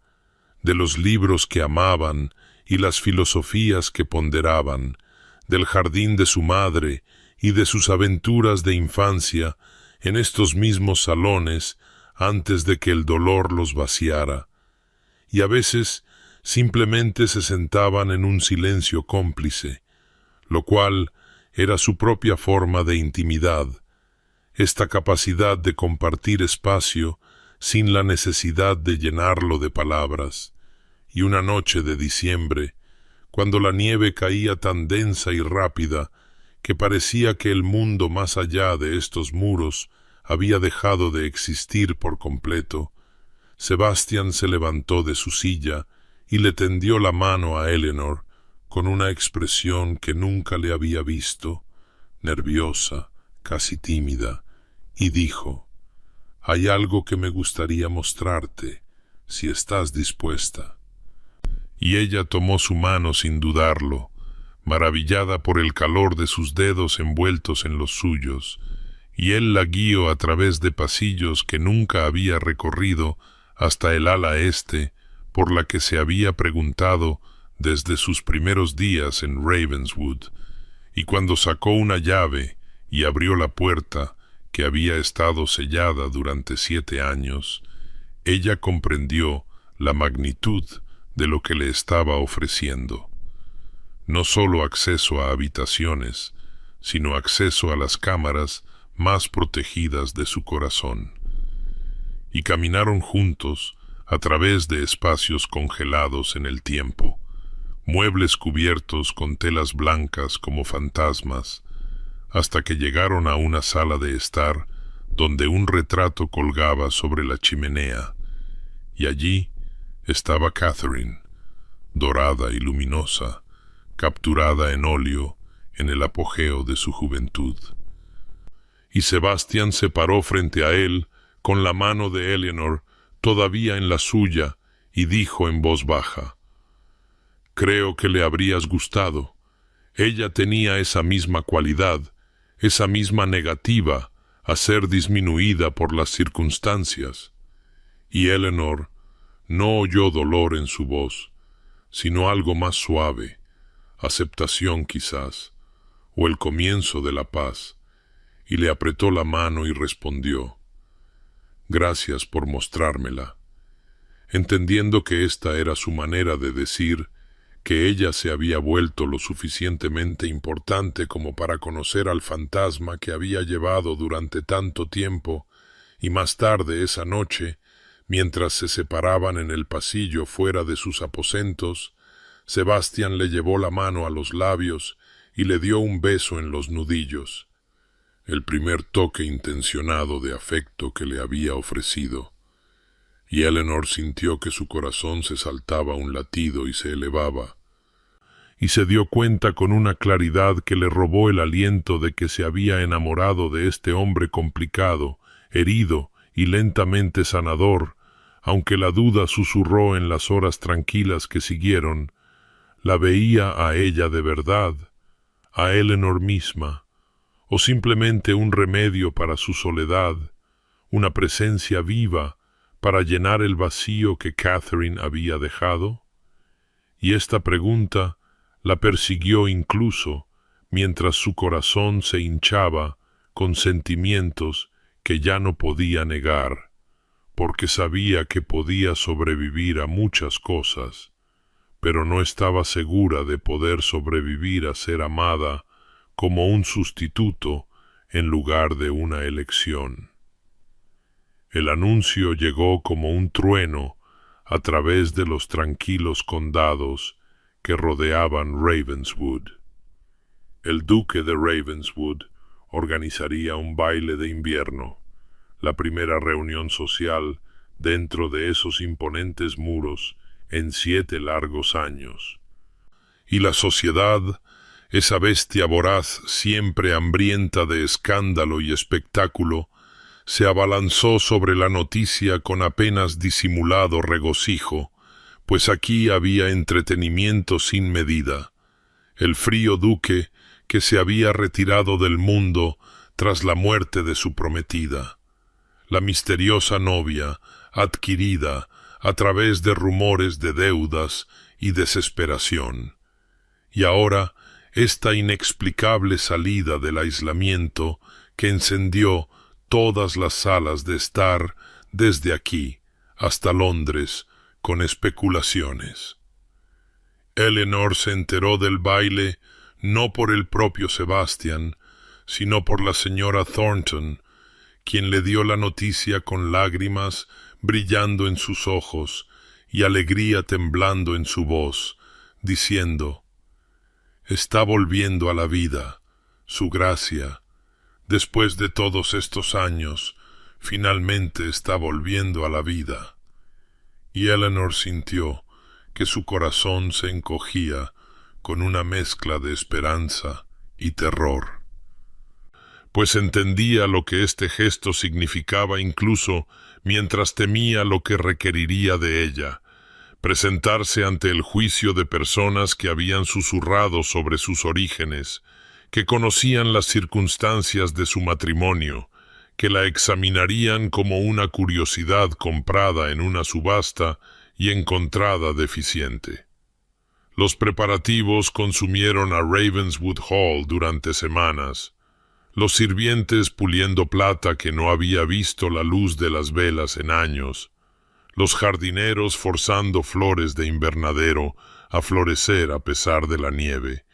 de los libros que amaban y las filosofías que ponderaban, del jardín de su madre y de sus aventuras de infancia en estos mismos salones antes de que el dolor los vaciara, y a veces simplemente se sentaban en un silencio cómplice, lo cual era su propia forma de intimidad, esta capacidad de compartir espacio sin la necesidad de llenarlo de palabras. Y una noche de diciembre, cuando la nieve caía tan densa y rápida que parecía que el mundo más allá de estos muros había dejado de existir por completo, Sebastian se levantó de su silla y le tendió la mano a Eleanor con una expresión que nunca le había visto, nerviosa, casi tímida, y dijo: «Hay algo que me gustaría mostrarte, si estás dispuesta». Y ella tomó su mano sin dudarlo, maravillada por el calor de sus dedos envueltos en los suyos, y él la guió a través de pasillos que nunca había recorrido hasta el ala este, por la que se había preguntado desde sus primeros días en Ravenswood, y cuando sacó una llave y abrió la puerta, que había estado sellada durante 7 años, ella comprendió la magnitud de lo que le estaba ofreciendo. No solo acceso a habitaciones, sino acceso a las cámaras más protegidas de su corazón. Y caminaron juntos a través de espacios congelados en el tiempo, muebles cubiertos con telas blancas como fantasmas, hasta que llegaron a una sala de estar donde un retrato colgaba sobre la chimenea, y allí estaba Catherine, dorada y luminosa, capturada en óleo en el apogeo de su juventud. Y Sebastian se paró frente a él con la mano de Eleanor todavía en la suya y dijo en voz baja: «Creo que le habrías gustado. Ella tenía esa misma cualidad, esa misma negativa a ser disminuida por las circunstancias». Y Eleanor no oyó dolor en su voz, sino algo más suave, aceptación quizás, o el comienzo de la paz, y le apretó la mano y respondió: «Gracias por mostrármela», entendiendo que esta era su manera de decir que ella se había vuelto lo suficientemente importante como para conocer al fantasma que había llevado durante tanto tiempo, y más tarde esa noche, mientras se separaban en el pasillo fuera de sus aposentos, Sebastian le llevó la mano a los labios y le dio un beso en los nudillos, el primer toque intencionado de afecto que le había ofrecido. Y Eleanor sintió que su corazón se saltaba un latido y se elevaba, y se dio cuenta con una claridad que le robó el aliento de que se había enamorado de este hombre complicado, herido y lentamente sanador, aunque la duda susurró en las horas tranquilas que siguieron. La veía a ella de verdad, a Eleanor misma, o simplemente un remedio para su soledad, una presencia viva para llenar el vacío que Catherine había dejado. Y esta pregunta La persiguió incluso mientras su corazón se hinchaba con sentimientos que ya no podía negar, porque sabía que podía sobrevivir a muchas cosas, pero no estaba segura de poder sobrevivir a ser amada como un sustituto en lugar de una elección. El anuncio llegó como un trueno a través de los tranquilos condados que rodeaban Ravenswood. El duque de Ravenswood organizaría un baile de invierno, la primera reunión social dentro de esos imponentes muros en 7 largos años. Y la sociedad, esa bestia voraz siempre hambrienta de escándalo y espectáculo, se abalanzó sobre la noticia con apenas disimulado regocijo, pues aquí había entretenimiento sin medida. El frío duque que se había retirado del mundo tras la muerte de su prometida. La misteriosa novia, adquirida a través de rumores de deudas y desesperación. Y ahora, esta inexplicable salida del aislamiento que encendió todas las salas de estar desde aquí hasta Londres con especulaciones. Eleanor se enteró del baile no por el propio Sebastian, sino por la señora Thornton, quien le dio la noticia con lágrimas brillando en sus ojos y alegría temblando en su voz, diciendo: «Está volviendo a la vida, su gracia. Después de todos estos años, finalmente está volviendo a la vida». Y Eleanor sintió que su corazón se encogía con una mezcla de esperanza y terror, pues entendía lo que este gesto significaba incluso mientras temía lo que requeriría de ella, presentarse ante el juicio de personas que habían susurrado sobre sus orígenes, que conocían las circunstancias de su matrimonio, que la examinarían como una curiosidad comprada en una subasta y encontrada deficiente. Los preparativos consumieron a Ravenswood Hall durante semanas, los sirvientes puliendo plata que no había visto la luz de las velas en años, los jardineros forzando flores de invernadero a florecer a pesar de la nieve,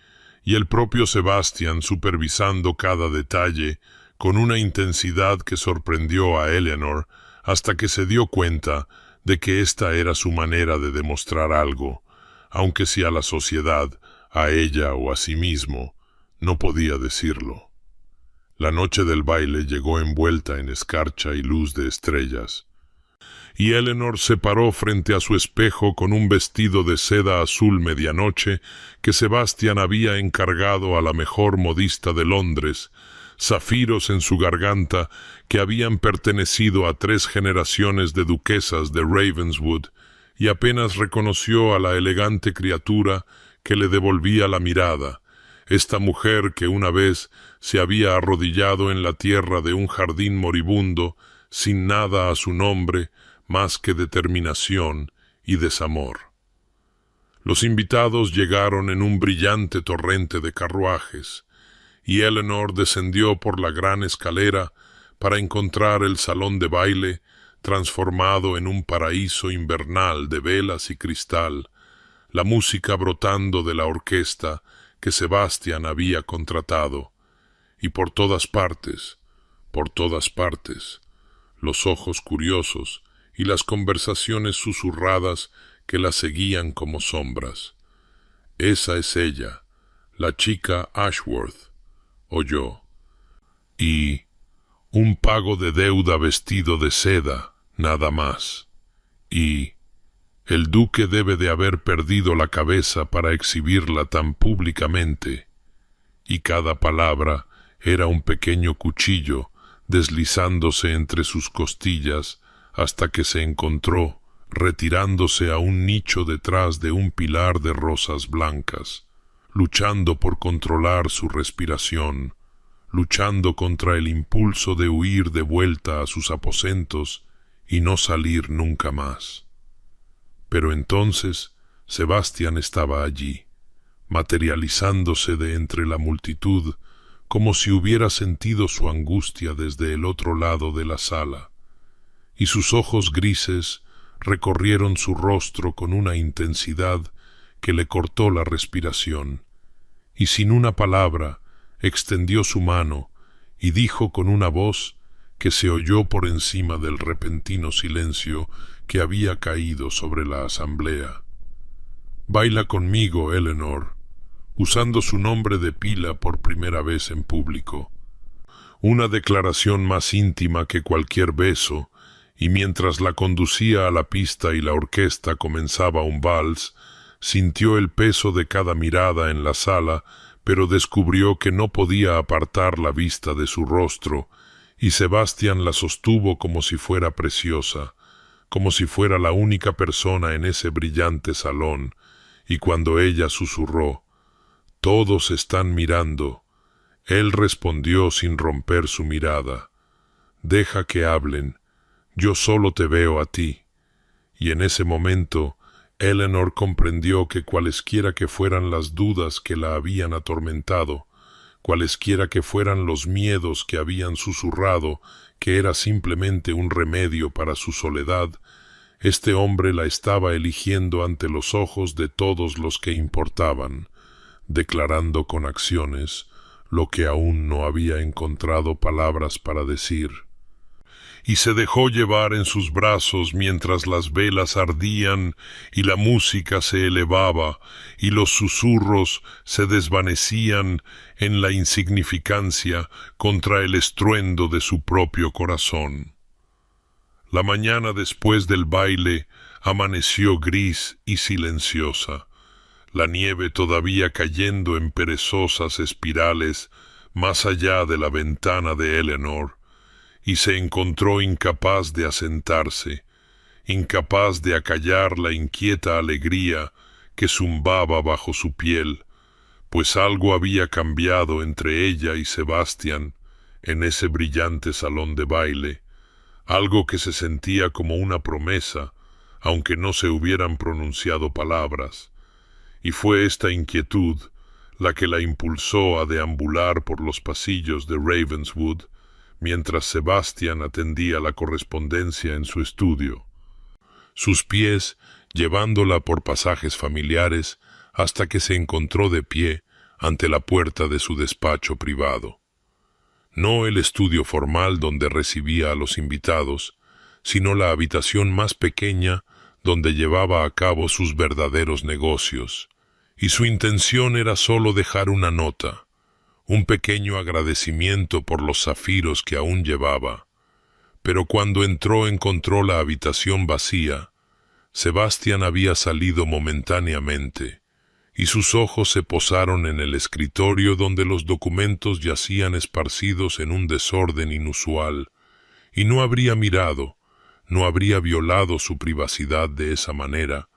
y el propio Sebastian supervisando cada detalle con una intensidad que sorprendió a Eleanor hasta que se dio cuenta de que esta era su manera de demostrar algo, aunque si a la sociedad, a ella o a sí mismo, no podía decirlo. La noche del baile llegó envuelta en escarcha y luz de estrellas, y Eleanor se paró frente a su espejo con un vestido de seda azul medianoche que Sebastian había encargado a la mejor modista de Londres, zafiros en su garganta que habían pertenecido a 3 generaciones de duquesas de Ravenswood, y apenas reconoció a la elegante criatura que le devolvía la mirada, esta mujer que una vez se había arrodillado en la tierra de un jardín moribundo, sin nada a su nombre más que determinación y desamor. Los invitados llegaron en un brillante torrente de carruajes, y Eleanor descendió por la gran escalera para encontrar el salón de baile transformado en un paraíso invernal de velas y cristal, la música brotando de la orquesta que Sebastian había contratado, y por todas partes, los ojos curiosos y las conversaciones susurradas que la seguían como sombras. «Esa es ella, la chica Ashworth», oyó. «Y un pago de deuda vestido de seda, nada más. Y el duque debe de haber perdido la cabeza para exhibirla tan públicamente». Y cada palabra era un pequeño cuchillo deslizándose entre sus costillas hasta que se encontró retirándose a un nicho detrás de un pilar de rosas blancas, luchando por controlar su respiración, luchando contra el impulso de huir de vuelta a sus aposentos y no salir nunca más. Pero entonces Sebastian estaba allí, materializándose de entre la multitud, como si hubiera sentido su angustia desde el otro lado de la sala, y sus ojos grises recorrieron su rostro con una intensidad que le cortó la respiración, y sin una palabra extendió su mano y dijo con una voz que se oyó por encima del repentino silencio que había caído sobre la asamblea: «Baila conmigo, Eleanor», usando su nombre de pila por primera vez en público. Una declaración más íntima que cualquier beso, y mientras la conducía a la pista y la orquesta comenzaba un vals, sintió el peso de cada mirada en la sala, pero descubrió que no podía apartar la vista de su rostro, y Sebastián la sostuvo como si fuera preciosa, como si fuera la única persona en ese brillante salón, y cuando ella susurró: «Todos están mirando», él respondió sin romper su mirada: «Deja que hablen, yo solo te veo a ti». Y en ese momento Eleanor comprendió que cualesquiera que fueran las dudas que la habían atormentado, cualesquiera que fueran los miedos que habían susurrado que era simplemente un remedio para su soledad, este hombre la estaba eligiendo ante los ojos de todos los que importaban, declarando con acciones lo que aún no había encontrado palabras para decir. Y se dejó llevar en sus brazos mientras las velas ardían y la música se elevaba y los susurros se desvanecían en la insignificancia contra el estruendo de su propio corazón. La mañana después del baile amaneció gris y silenciosa, la nieve todavía cayendo en perezosas espirales más allá de la ventana de Eleanor, y se encontró incapaz de asentarse, incapaz de acallar la inquieta alegría que zumbaba bajo su piel, pues algo había cambiado entre ella y Sebastián en ese brillante salón de baile, algo que se sentía como una promesa, aunque no se hubieran pronunciado palabras, y fue esta inquietud la que la impulsó a deambular por los pasillos de Ravenswood, mientras Sebastián atendía la correspondencia en su estudio, sus pies llevándola por pasajes familiares hasta que se encontró de pie ante la puerta de su despacho privado. No el estudio formal donde recibía a los invitados, sino la habitación más pequeña donde llevaba a cabo sus verdaderos negocios, y su intención era solo dejar una nota, un pequeño agradecimiento por los zafiros que aún llevaba. Pero cuando entró encontró la habitación vacía. Sebastián había salido momentáneamente, y sus ojos se posaron en el escritorio donde los documentos yacían esparcidos en un desorden inusual, y no habría mirado, no habría violado su privacidad de esa manera,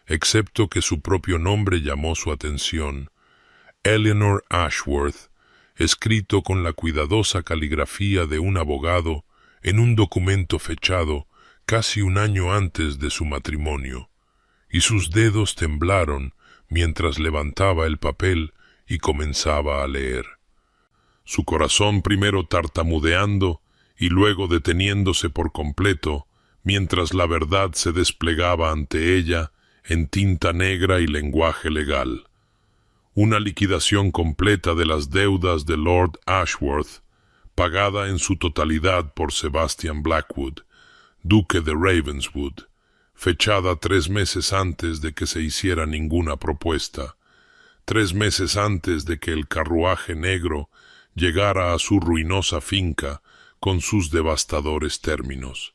excepto que su propio nombre llamó su atención: Eleanor Ashworth, escrito con la cuidadosa caligrafía de un abogado en un documento fechado casi un año antes de su matrimonio, y sus dedos temblaron mientras levantaba el papel y comenzaba a leer. Su corazón primero tartamudeando y luego deteniéndose por completo, mientras la verdad se desplegaba ante ella en tinta negra y lenguaje legal. Una liquidación completa de las deudas de Lord Ashworth, pagada en su totalidad por Sebastian Blackwood, duque de Ravenswood, fechada 3 meses antes de que se hiciera ninguna propuesta, 3 meses antes de que el carruaje negro llegara a su ruinosa finca con sus devastadores términos.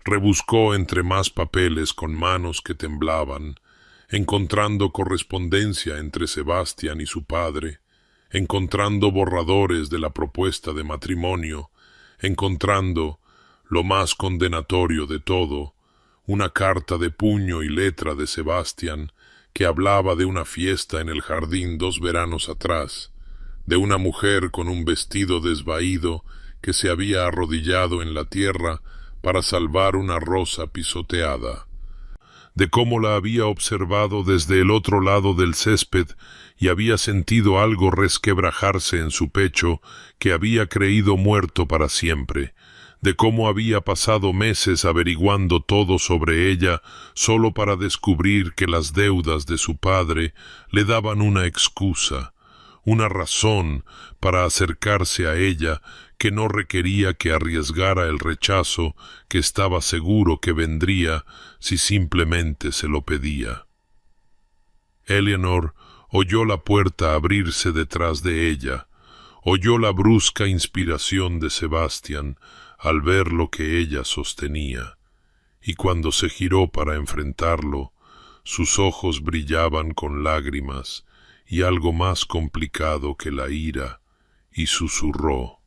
Rebuscó entre más papeles con manos que temblaban, encontrando correspondencia entre Sebastián y su padre, encontrando borradores de la propuesta de matrimonio, encontrando, lo más condenatorio de todo, una carta de puño y letra de Sebastián que hablaba de una fiesta en el jardín 2 veranos atrás, de una mujer con un vestido desvaído que se había arrodillado en la tierra para salvar una rosa pisoteada, de cómo la había observado desde el otro lado del césped y había sentido algo resquebrajarse en su pecho que había creído muerto para siempre, de cómo había pasado meses averiguando todo sobre ella solo para descubrir que las deudas de su padre le daban una excusa, una razón para acercarse a ella que no requería que arriesgara el rechazo que estaba seguro que vendría si simplemente se lo pedía. Eleanor oyó la puerta abrirse detrás de ella, oyó la brusca inspiración de Sebastian al ver lo que ella sostenía, y cuando se giró para enfrentarlo, sus ojos brillaban con lágrimas y algo más complicado que la ira, y susurró: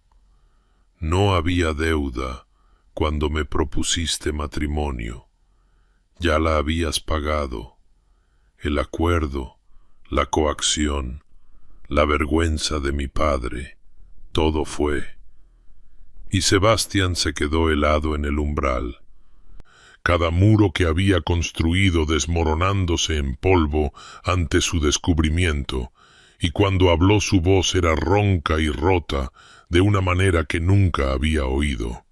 «No había deuda cuando me propusiste matrimonio. Ya la habías pagado. El acuerdo, la coacción, la vergüenza de mi padre, todo fue». Y Sebastian se quedó helado en el umbral. Cada muro que había construido desmoronándose en polvo ante su descubrimiento, y cuando habló su voz era ronca y rota de una manera que nunca había oído.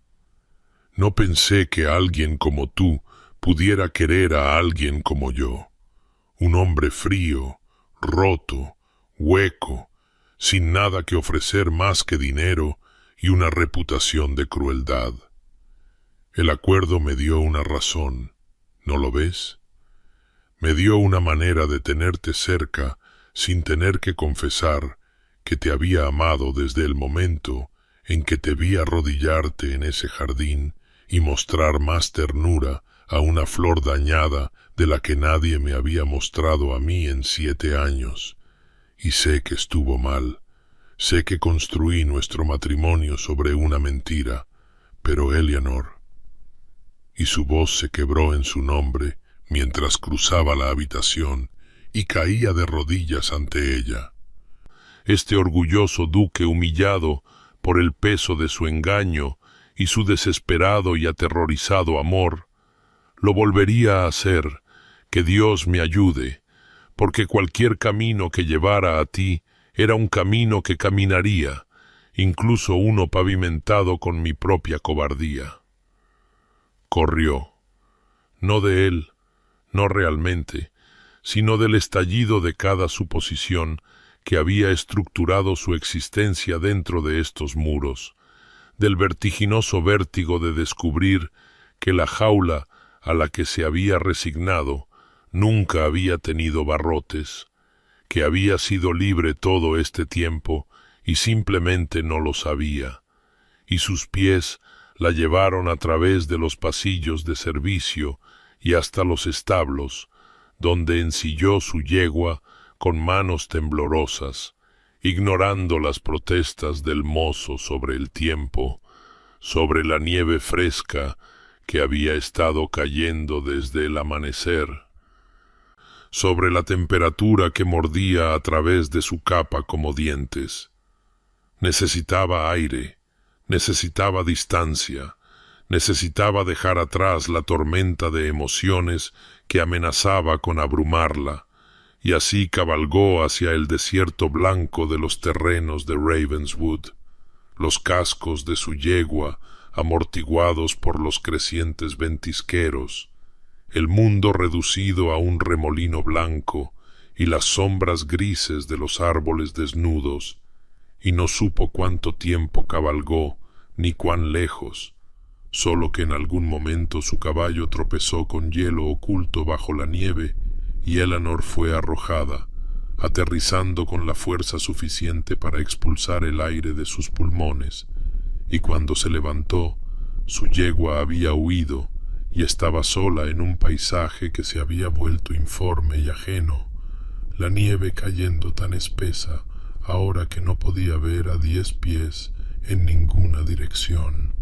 «No pensé que alguien como tú pudiera querer a alguien como yo, un hombre frío, roto, hueco, sin nada que ofrecer más que dinero y una reputación de crueldad. El acuerdo me dio una razón, ¿no lo ves? Me dio una manera de tenerte cerca sin tener que confesar que te había amado desde el momento en que te vi arrodillarte en ese jardín y mostrar más ternura a una flor dañada de la que nadie me había mostrado a mí en 7 años. Y sé que estuvo mal, sé que construí nuestro matrimonio sobre una mentira, pero Eleanor...» Y su voz se quebró en su nombre mientras cruzaba la habitación y caía de rodillas ante ella. Este orgulloso duque humillado por el peso de su engaño y su desesperado y aterrorizado amor, lo volvería a hacer, que Dios me ayude, porque cualquier camino que llevara a ti era un camino que caminaría, incluso uno pavimentado con mi propia cobardía. Corrió, no de él, no realmente, sino del estallido de cada suposición que había estructurado su existencia dentro de estos muros, del vertiginoso vértigo de descubrir que la jaula a la que se había resignado nunca había tenido barrotes, que había sido libre todo este tiempo y simplemente no lo sabía, y sus pies la llevaron a través de los pasillos de servicio y hasta los establos, donde ensilló su yegua con manos temblorosas, ignorando las protestas del mozo sobre el tiempo, sobre la nieve fresca que había estado cayendo desde el amanecer, sobre la temperatura que mordía a través de su capa como dientes. Necesitaba aire, necesitaba distancia, necesitaba dejar atrás la tormenta de emociones que amenazaba con abrumarla, y así cabalgó hacia el desierto blanco de los terrenos de Ravenswood, los cascos de su yegua amortiguados por los crecientes ventisqueros, el mundo reducido a un remolino blanco y las sombras grises de los árboles desnudos, y no supo cuánto tiempo cabalgó ni cuán lejos, solo que en algún momento su caballo tropezó con hielo oculto bajo la nieve y Eleanor fue arrojada, aterrizando con la fuerza suficiente para expulsar el aire de sus pulmones, y cuando se levantó, su yegua había huido y estaba sola en un paisaje que se había vuelto informe y ajeno, la nieve cayendo tan espesa ahora que no podía ver a 10 pies en ninguna dirección.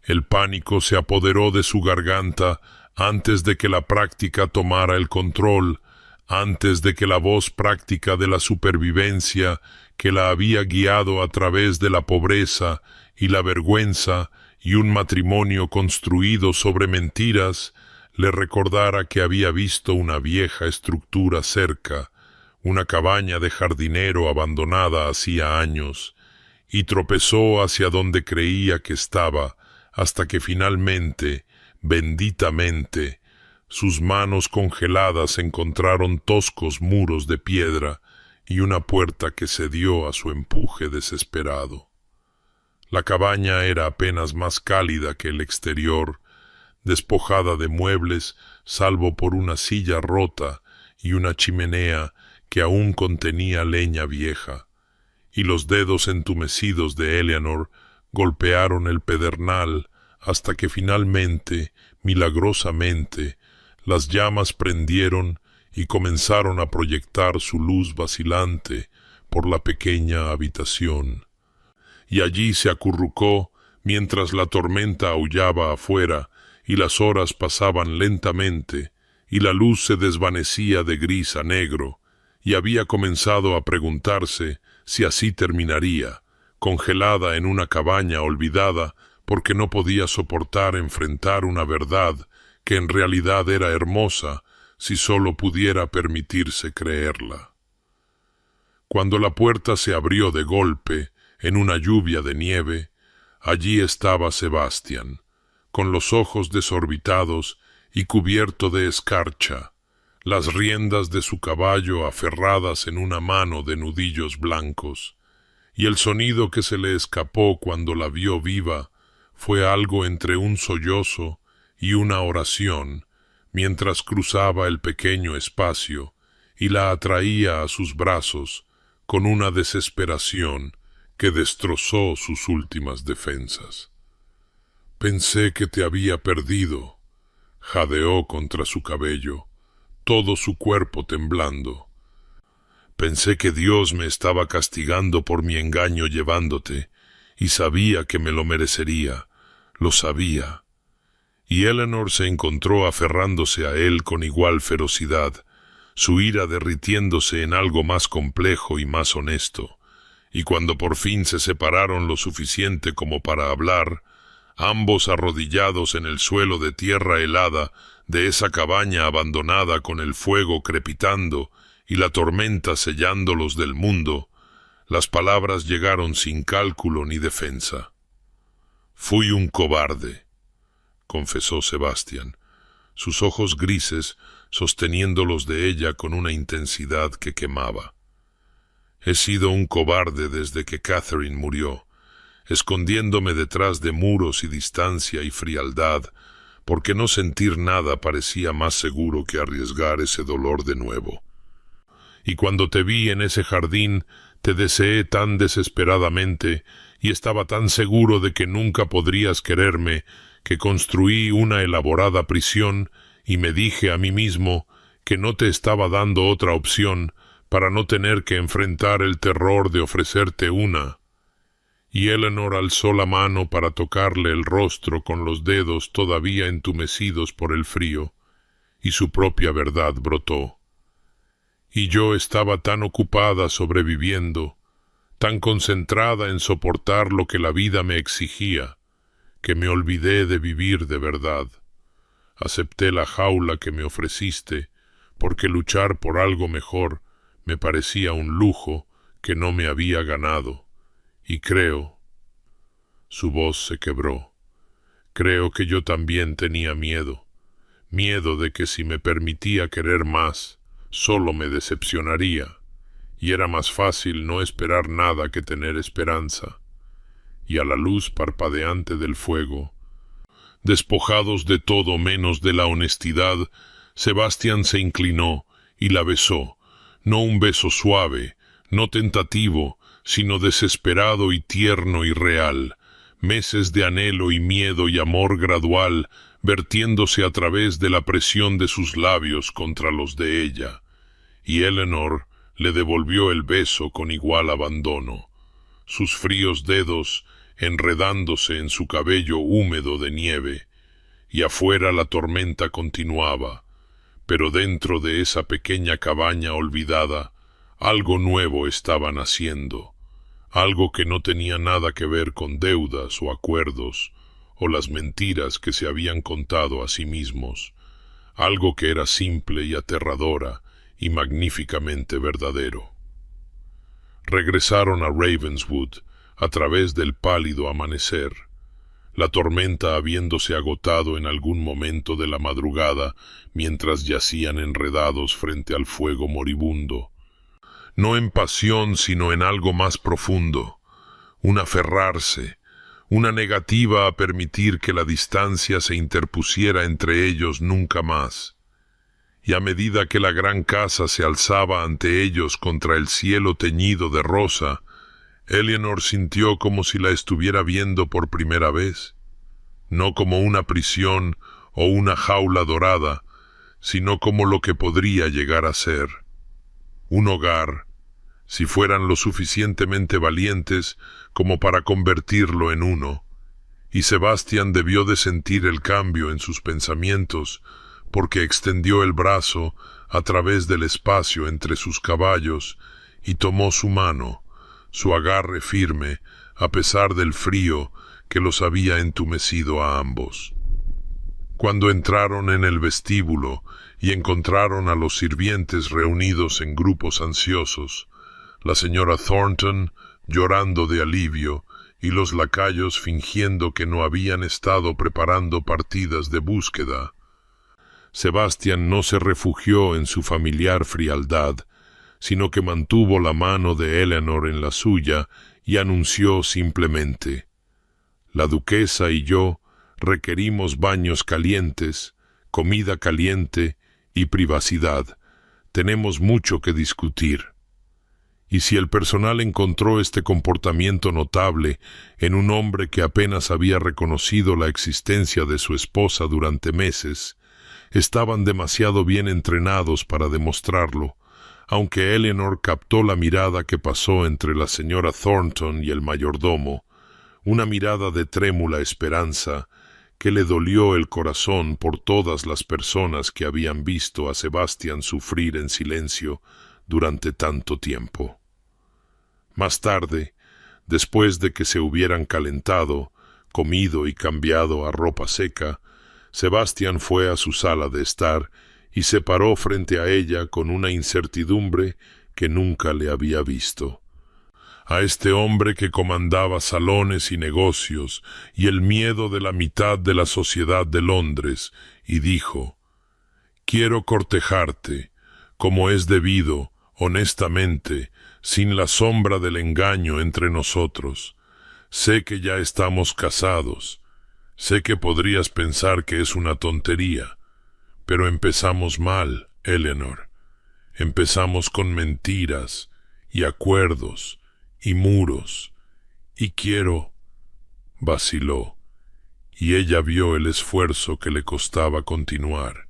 El pánico se apoderó de su garganta antes de que la práctica tomara el control, antes de que la voz práctica de la supervivencia que la había guiado a través de la pobreza y la vergüenza y un matrimonio construido sobre mentiras, le recordara que había visto una vieja estructura cerca, una cabaña de jardinero abandonada hacía años, y tropezó hacia donde creía que estaba, hasta que finalmente, benditamente, sus manos congeladas encontraron toscos muros de piedra y una puerta que cedió a su empuje desesperado. La cabaña era apenas más cálida que el exterior, despojada de muebles salvo por una silla rota y una chimenea que aún contenía leña vieja, y los dedos entumecidos de Eleanor golpearon el pedernal hasta que finalmente, milagrosamente, las llamas prendieron y comenzaron a proyectar su luz vacilante por la pequeña habitación. Y allí se acurrucó mientras la tormenta aullaba afuera y las horas pasaban lentamente y la luz se desvanecía de gris a negro, y había comenzado a preguntarse si así terminaría, congelada en una cabaña olvidada porque no podía soportar enfrentar una verdad que en realidad era hermosa si sólo pudiera permitirse creerla. Cuando la puerta se abrió de golpe, en una lluvia de nieve, allí estaba Sebastián, con los ojos desorbitados y cubierto de escarcha, las riendas de su caballo aferradas en una mano de nudillos blancos, y el sonido que se le escapó cuando la vio viva fue algo entre un sollozo y una oración, mientras cruzaba el pequeño espacio y la atraía a sus brazos con una desesperación que destrozó sus últimas defensas. «Pensé que te había perdido», jadeó contra su cabello, todo su cuerpo temblando. «Pensé que Dios me estaba castigando por mi engaño llevándote, y sabía que me lo merecería, lo sabía». Y Eleanor se encontró aferrándose a él con igual ferocidad, su ira derritiéndose en algo más complejo y más honesto, y cuando por fin se separaron lo suficiente como para hablar, ambos arrodillados en el suelo de tierra helada de esa cabaña abandonada con el fuego crepitando y la tormenta sellándolos del mundo, las palabras llegaron sin cálculo ni defensa. «Fui un cobarde», confesó Sebastián, sus ojos grises sosteniendo los de ella con una intensidad que quemaba. «He sido un cobarde desde que Catherine murió, escondiéndome detrás de muros y distancia y frialdad, porque no sentir nada parecía más seguro que arriesgar ese dolor de nuevo. Y cuando te vi en ese jardín, te deseé tan desesperadamente y estaba tan seguro de que nunca podrías quererme, que construí una elaborada prisión y me dije a mí mismo que no te estaba dando otra opción para no tener que enfrentar el terror de ofrecerte una». Y Eleanor alzó la mano para tocarle el rostro con los dedos todavía entumecidos por el frío, y su propia verdad brotó. «Y yo estaba tan ocupada sobreviviendo, tan concentrada en soportar lo que la vida me exigía, que me olvidé de vivir de verdad. Acepté la jaula que me ofreciste, porque luchar por algo mejor me parecía un lujo que no me había ganado. Y creo», su voz se quebró, «creo que yo también tenía miedo de que si me permitía querer más, solo me decepcionaría, y era más fácil no esperar nada que tener esperanza». Y a la luz parpadeante del fuego, despojados de todo menos de la honestidad, Sebastián se inclinó y la besó, no un beso suave, no tentativo, sino desesperado y tierno y real, meses de anhelo y miedo y amor gradual, vertiéndose a través de la presión de sus labios contra los de ella, y Eleanor le devolvió el beso con igual abandono, sus fríos dedos enredándose en su cabello húmedo de nieve, y afuera la tormenta continuaba, pero dentro de esa pequeña cabaña olvidada, algo nuevo estaba naciendo, algo que no tenía nada que ver con deudas o acuerdos, o las mentiras que se habían contado a sí mismos, algo que era simple y aterradora y magníficamente verdadero. Regresaron a Ravenswood a través del pálido amanecer, la tormenta habiéndose agotado en algún momento de la madrugada mientras yacían enredados frente al fuego moribundo. No en pasión, sino en algo más profundo, un aferrarse, una negativa a permitir que la distancia se interpusiera entre ellos nunca más. Y a medida que la gran casa se alzaba ante ellos contra el cielo teñido de rosa, Eleanor sintió como si la estuviera viendo por primera vez, no como una prisión o una jaula dorada, sino como lo que podría llegar a ser. Un hogar, si fueran lo suficientemente valientes como para convertirlo en uno, y Sebastián debió de sentir el cambio en sus pensamientos, porque extendió el brazo a través del espacio entre sus caballos y tomó su mano, su agarre firme, a pesar del frío que los había entumecido a ambos. Cuando entraron en el vestíbulo y encontraron a los sirvientes reunidos en grupos ansiosos, la señora Thornton llorando de alivio y los lacayos fingiendo que no habían estado preparando partidas de búsqueda, Sebastián no se refugió en su familiar frialdad, sino que mantuvo la mano de Eleanor en la suya y anunció simplemente: «La duquesa y yo requerimos baños calientes, comida caliente y privacidad. Tenemos mucho que discutir». Y si el personal encontró este comportamiento notable en un hombre que apenas había reconocido la existencia de su esposa durante meses, estaban demasiado bien entrenados para demostrarlo, aunque Eleanor captó la mirada que pasó entre la señora Thornton y el mayordomo, una mirada de trémula esperanza que le dolió el corazón por todas las personas que habían visto a Sebastián sufrir en silencio durante tanto tiempo. Más tarde, después de que se hubieran calentado, comido y cambiado a ropa seca, Sebastián fue a su sala de estar y se paró frente a ella con una incertidumbre que nunca le había visto. A este hombre que comandaba salones y negocios y el miedo de la mitad de la sociedad de Londres, y dijo: «Quiero cortejarte, como es debido, honestamente, sin la sombra del engaño entre nosotros. Sé que ya estamos casados. Sé que podrías pensar que es una tontería, pero empezamos mal, Eleanor. Empezamos con mentiras y acuerdos y muros, y quiero...» Vaciló, y ella vio el esfuerzo que le costaba continuar.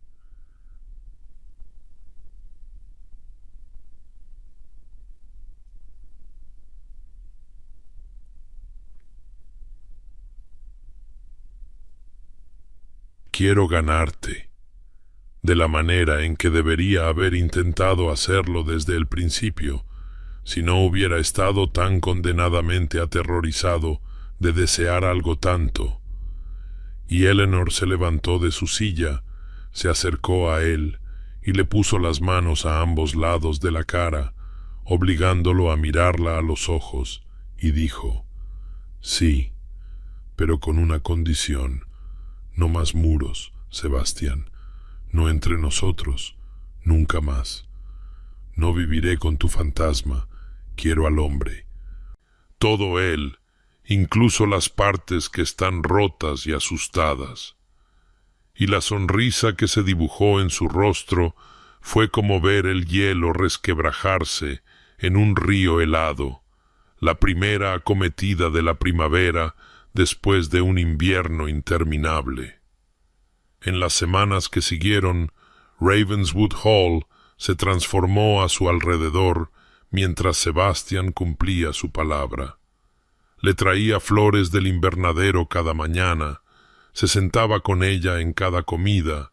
«Quiero ganarte, de la manera en que debería haber intentado hacerlo desde el principio, si no hubiera estado tan condenadamente aterrorizado de desear algo tanto». Y Eleanor se levantó de su silla, se acercó a él y le puso las manos a ambos lados de la cara, obligándolo a mirarla a los ojos, y dijo: «Sí, pero con una condición. No más muros, Sebastián, no entre nosotros, nunca más. No viviré con tu fantasma, quiero al hombre. Todo él, incluso las partes que están rotas y asustadas». Y la sonrisa que se dibujó en su rostro fue como ver el hielo resquebrajarse en un río helado, la primera acometida de la primavera después de un invierno interminable. En las semanas que siguieron, Ravenswood Hall se transformó a su alrededor mientras Sebastián cumplía su palabra. Le traía flores del invernadero cada mañana, se sentaba con ella en cada comida,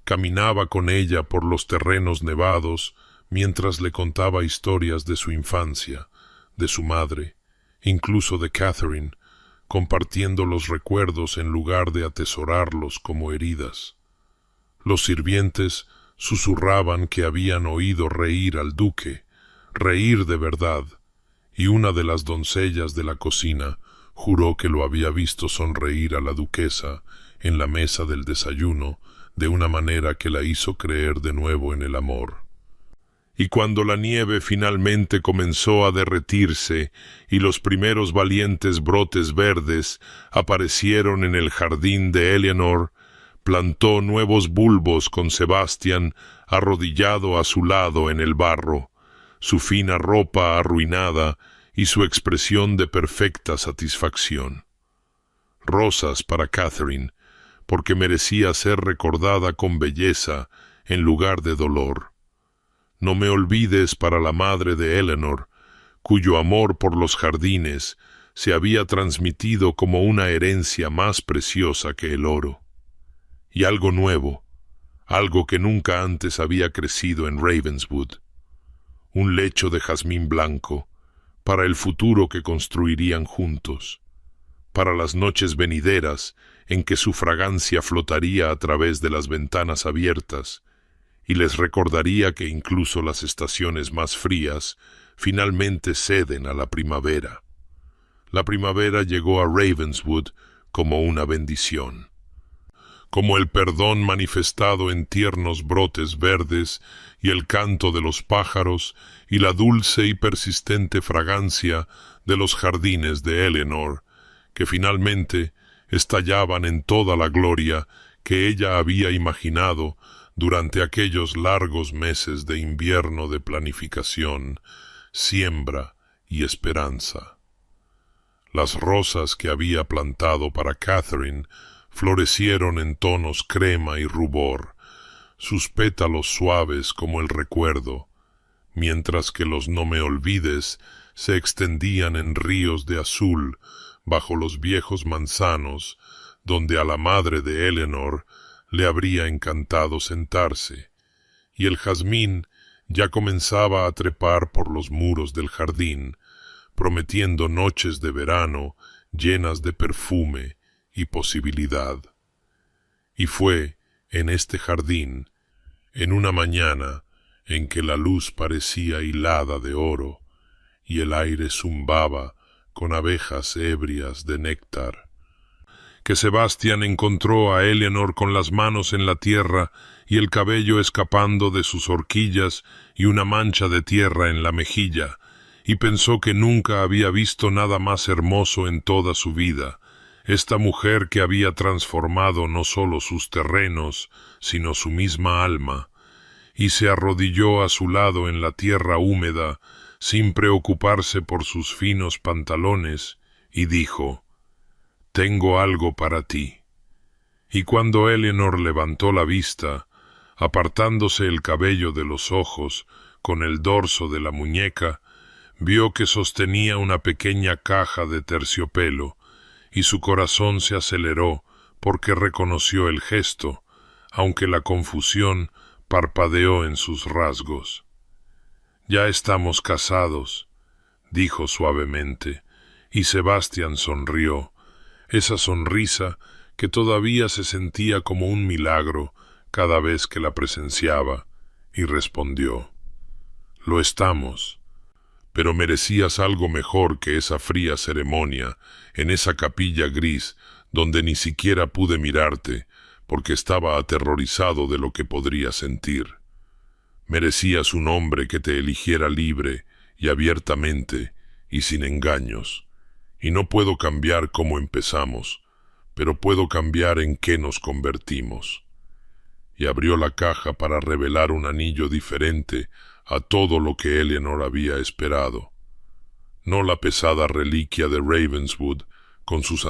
caminaba con ella por los terrenos nevados mientras le contaba historias de su infancia, de su madre, incluso de Catherine, compartiendo los recuerdos en lugar de atesorarlos como heridas. Los sirvientes susurraban que habían oído reír al duque, reír de verdad, y una de las doncellas de la cocina juró que lo había visto sonreír a la duquesa en la mesa del desayuno de una manera que la hizo creer de nuevo en el amor. Y cuando la nieve finalmente comenzó a derretirse y los primeros valientes brotes verdes aparecieron en el jardín de Eleanor, plantó nuevos bulbos con Sebastián arrodillado a su lado en el barro, su fina ropa arruinada y su expresión de perfecta satisfacción. Rosas para Catherine, porque merecía ser recordada con belleza en lugar de dolor. No me olvides para la madre de Eleanor, cuyo amor por los jardines se había transmitido como una herencia más preciosa que el oro. Y algo nuevo, algo que nunca antes había crecido en Ravenswood, un lecho de jazmín blanco, para el futuro que construirían juntos, para las noches venideras en que su fragancia flotaría a través de las ventanas abiertas, y les recordaría que incluso las estaciones más frías finalmente ceden a la primavera. La primavera llegó a Ravenswood como una bendición, como el perdón manifestado en tiernos brotes verdes y el canto de los pájaros y la dulce y persistente fragancia de los jardines de Eleanor, que finalmente estallaban en toda la gloria que ella había imaginado durante aquellos largos meses de invierno de planificación, siembra y esperanza. Las rosas que había plantado para Catherine florecieron en tonos crema y rubor, sus pétalos suaves como el recuerdo, mientras que los no me olvides se extendían en ríos de azul bajo los viejos manzanos, donde a la madre de Eleanor le habría encantado sentarse, y el jazmín ya comenzaba a trepar por los muros del jardín, prometiendo noches de verano llenas de perfume y posibilidad. Y fue en este jardín, en una mañana en que la luz parecía hilada de oro y el aire zumbaba con abejas ebrias de néctar, que Sebastián encontró a Eleanor con las manos en la tierra y el cabello escapando de sus horquillas y una mancha de tierra en la mejilla, y pensó que nunca había visto nada más hermoso en toda su vida, esta mujer que había transformado no solo sus terrenos, sino su misma alma, y se arrodilló a su lado en la tierra húmeda, sin preocuparse por sus finos pantalones, y dijo: «Tengo algo para ti». Y cuando Eleanor levantó la vista, apartándose el cabello de los ojos con el dorso de la muñeca, vio que sostenía una pequeña caja de terciopelo, y su corazón se aceleró porque reconoció el gesto, aunque la confusión parpadeó en sus rasgos. «Ya estamos casados», dijo suavemente, y Sebastián sonrió, esa sonrisa que todavía se sentía como un milagro cada vez que la presenciaba, y respondió: «Lo estamos, pero merecías algo mejor que esa fría ceremonia en esa capilla gris donde ni siquiera pude mirarte porque estaba aterrorizado de lo que podría sentir. Merecías un hombre que te eligiera libre y abiertamente y sin engaños, y no puedo cambiar cómo empezamos, pero puedo cambiar en qué nos convertimos». Y abrió la caja para revelar un anillo diferente a todo lo que Eleanor había esperado. No la pesada reliquia de Ravenswood con sus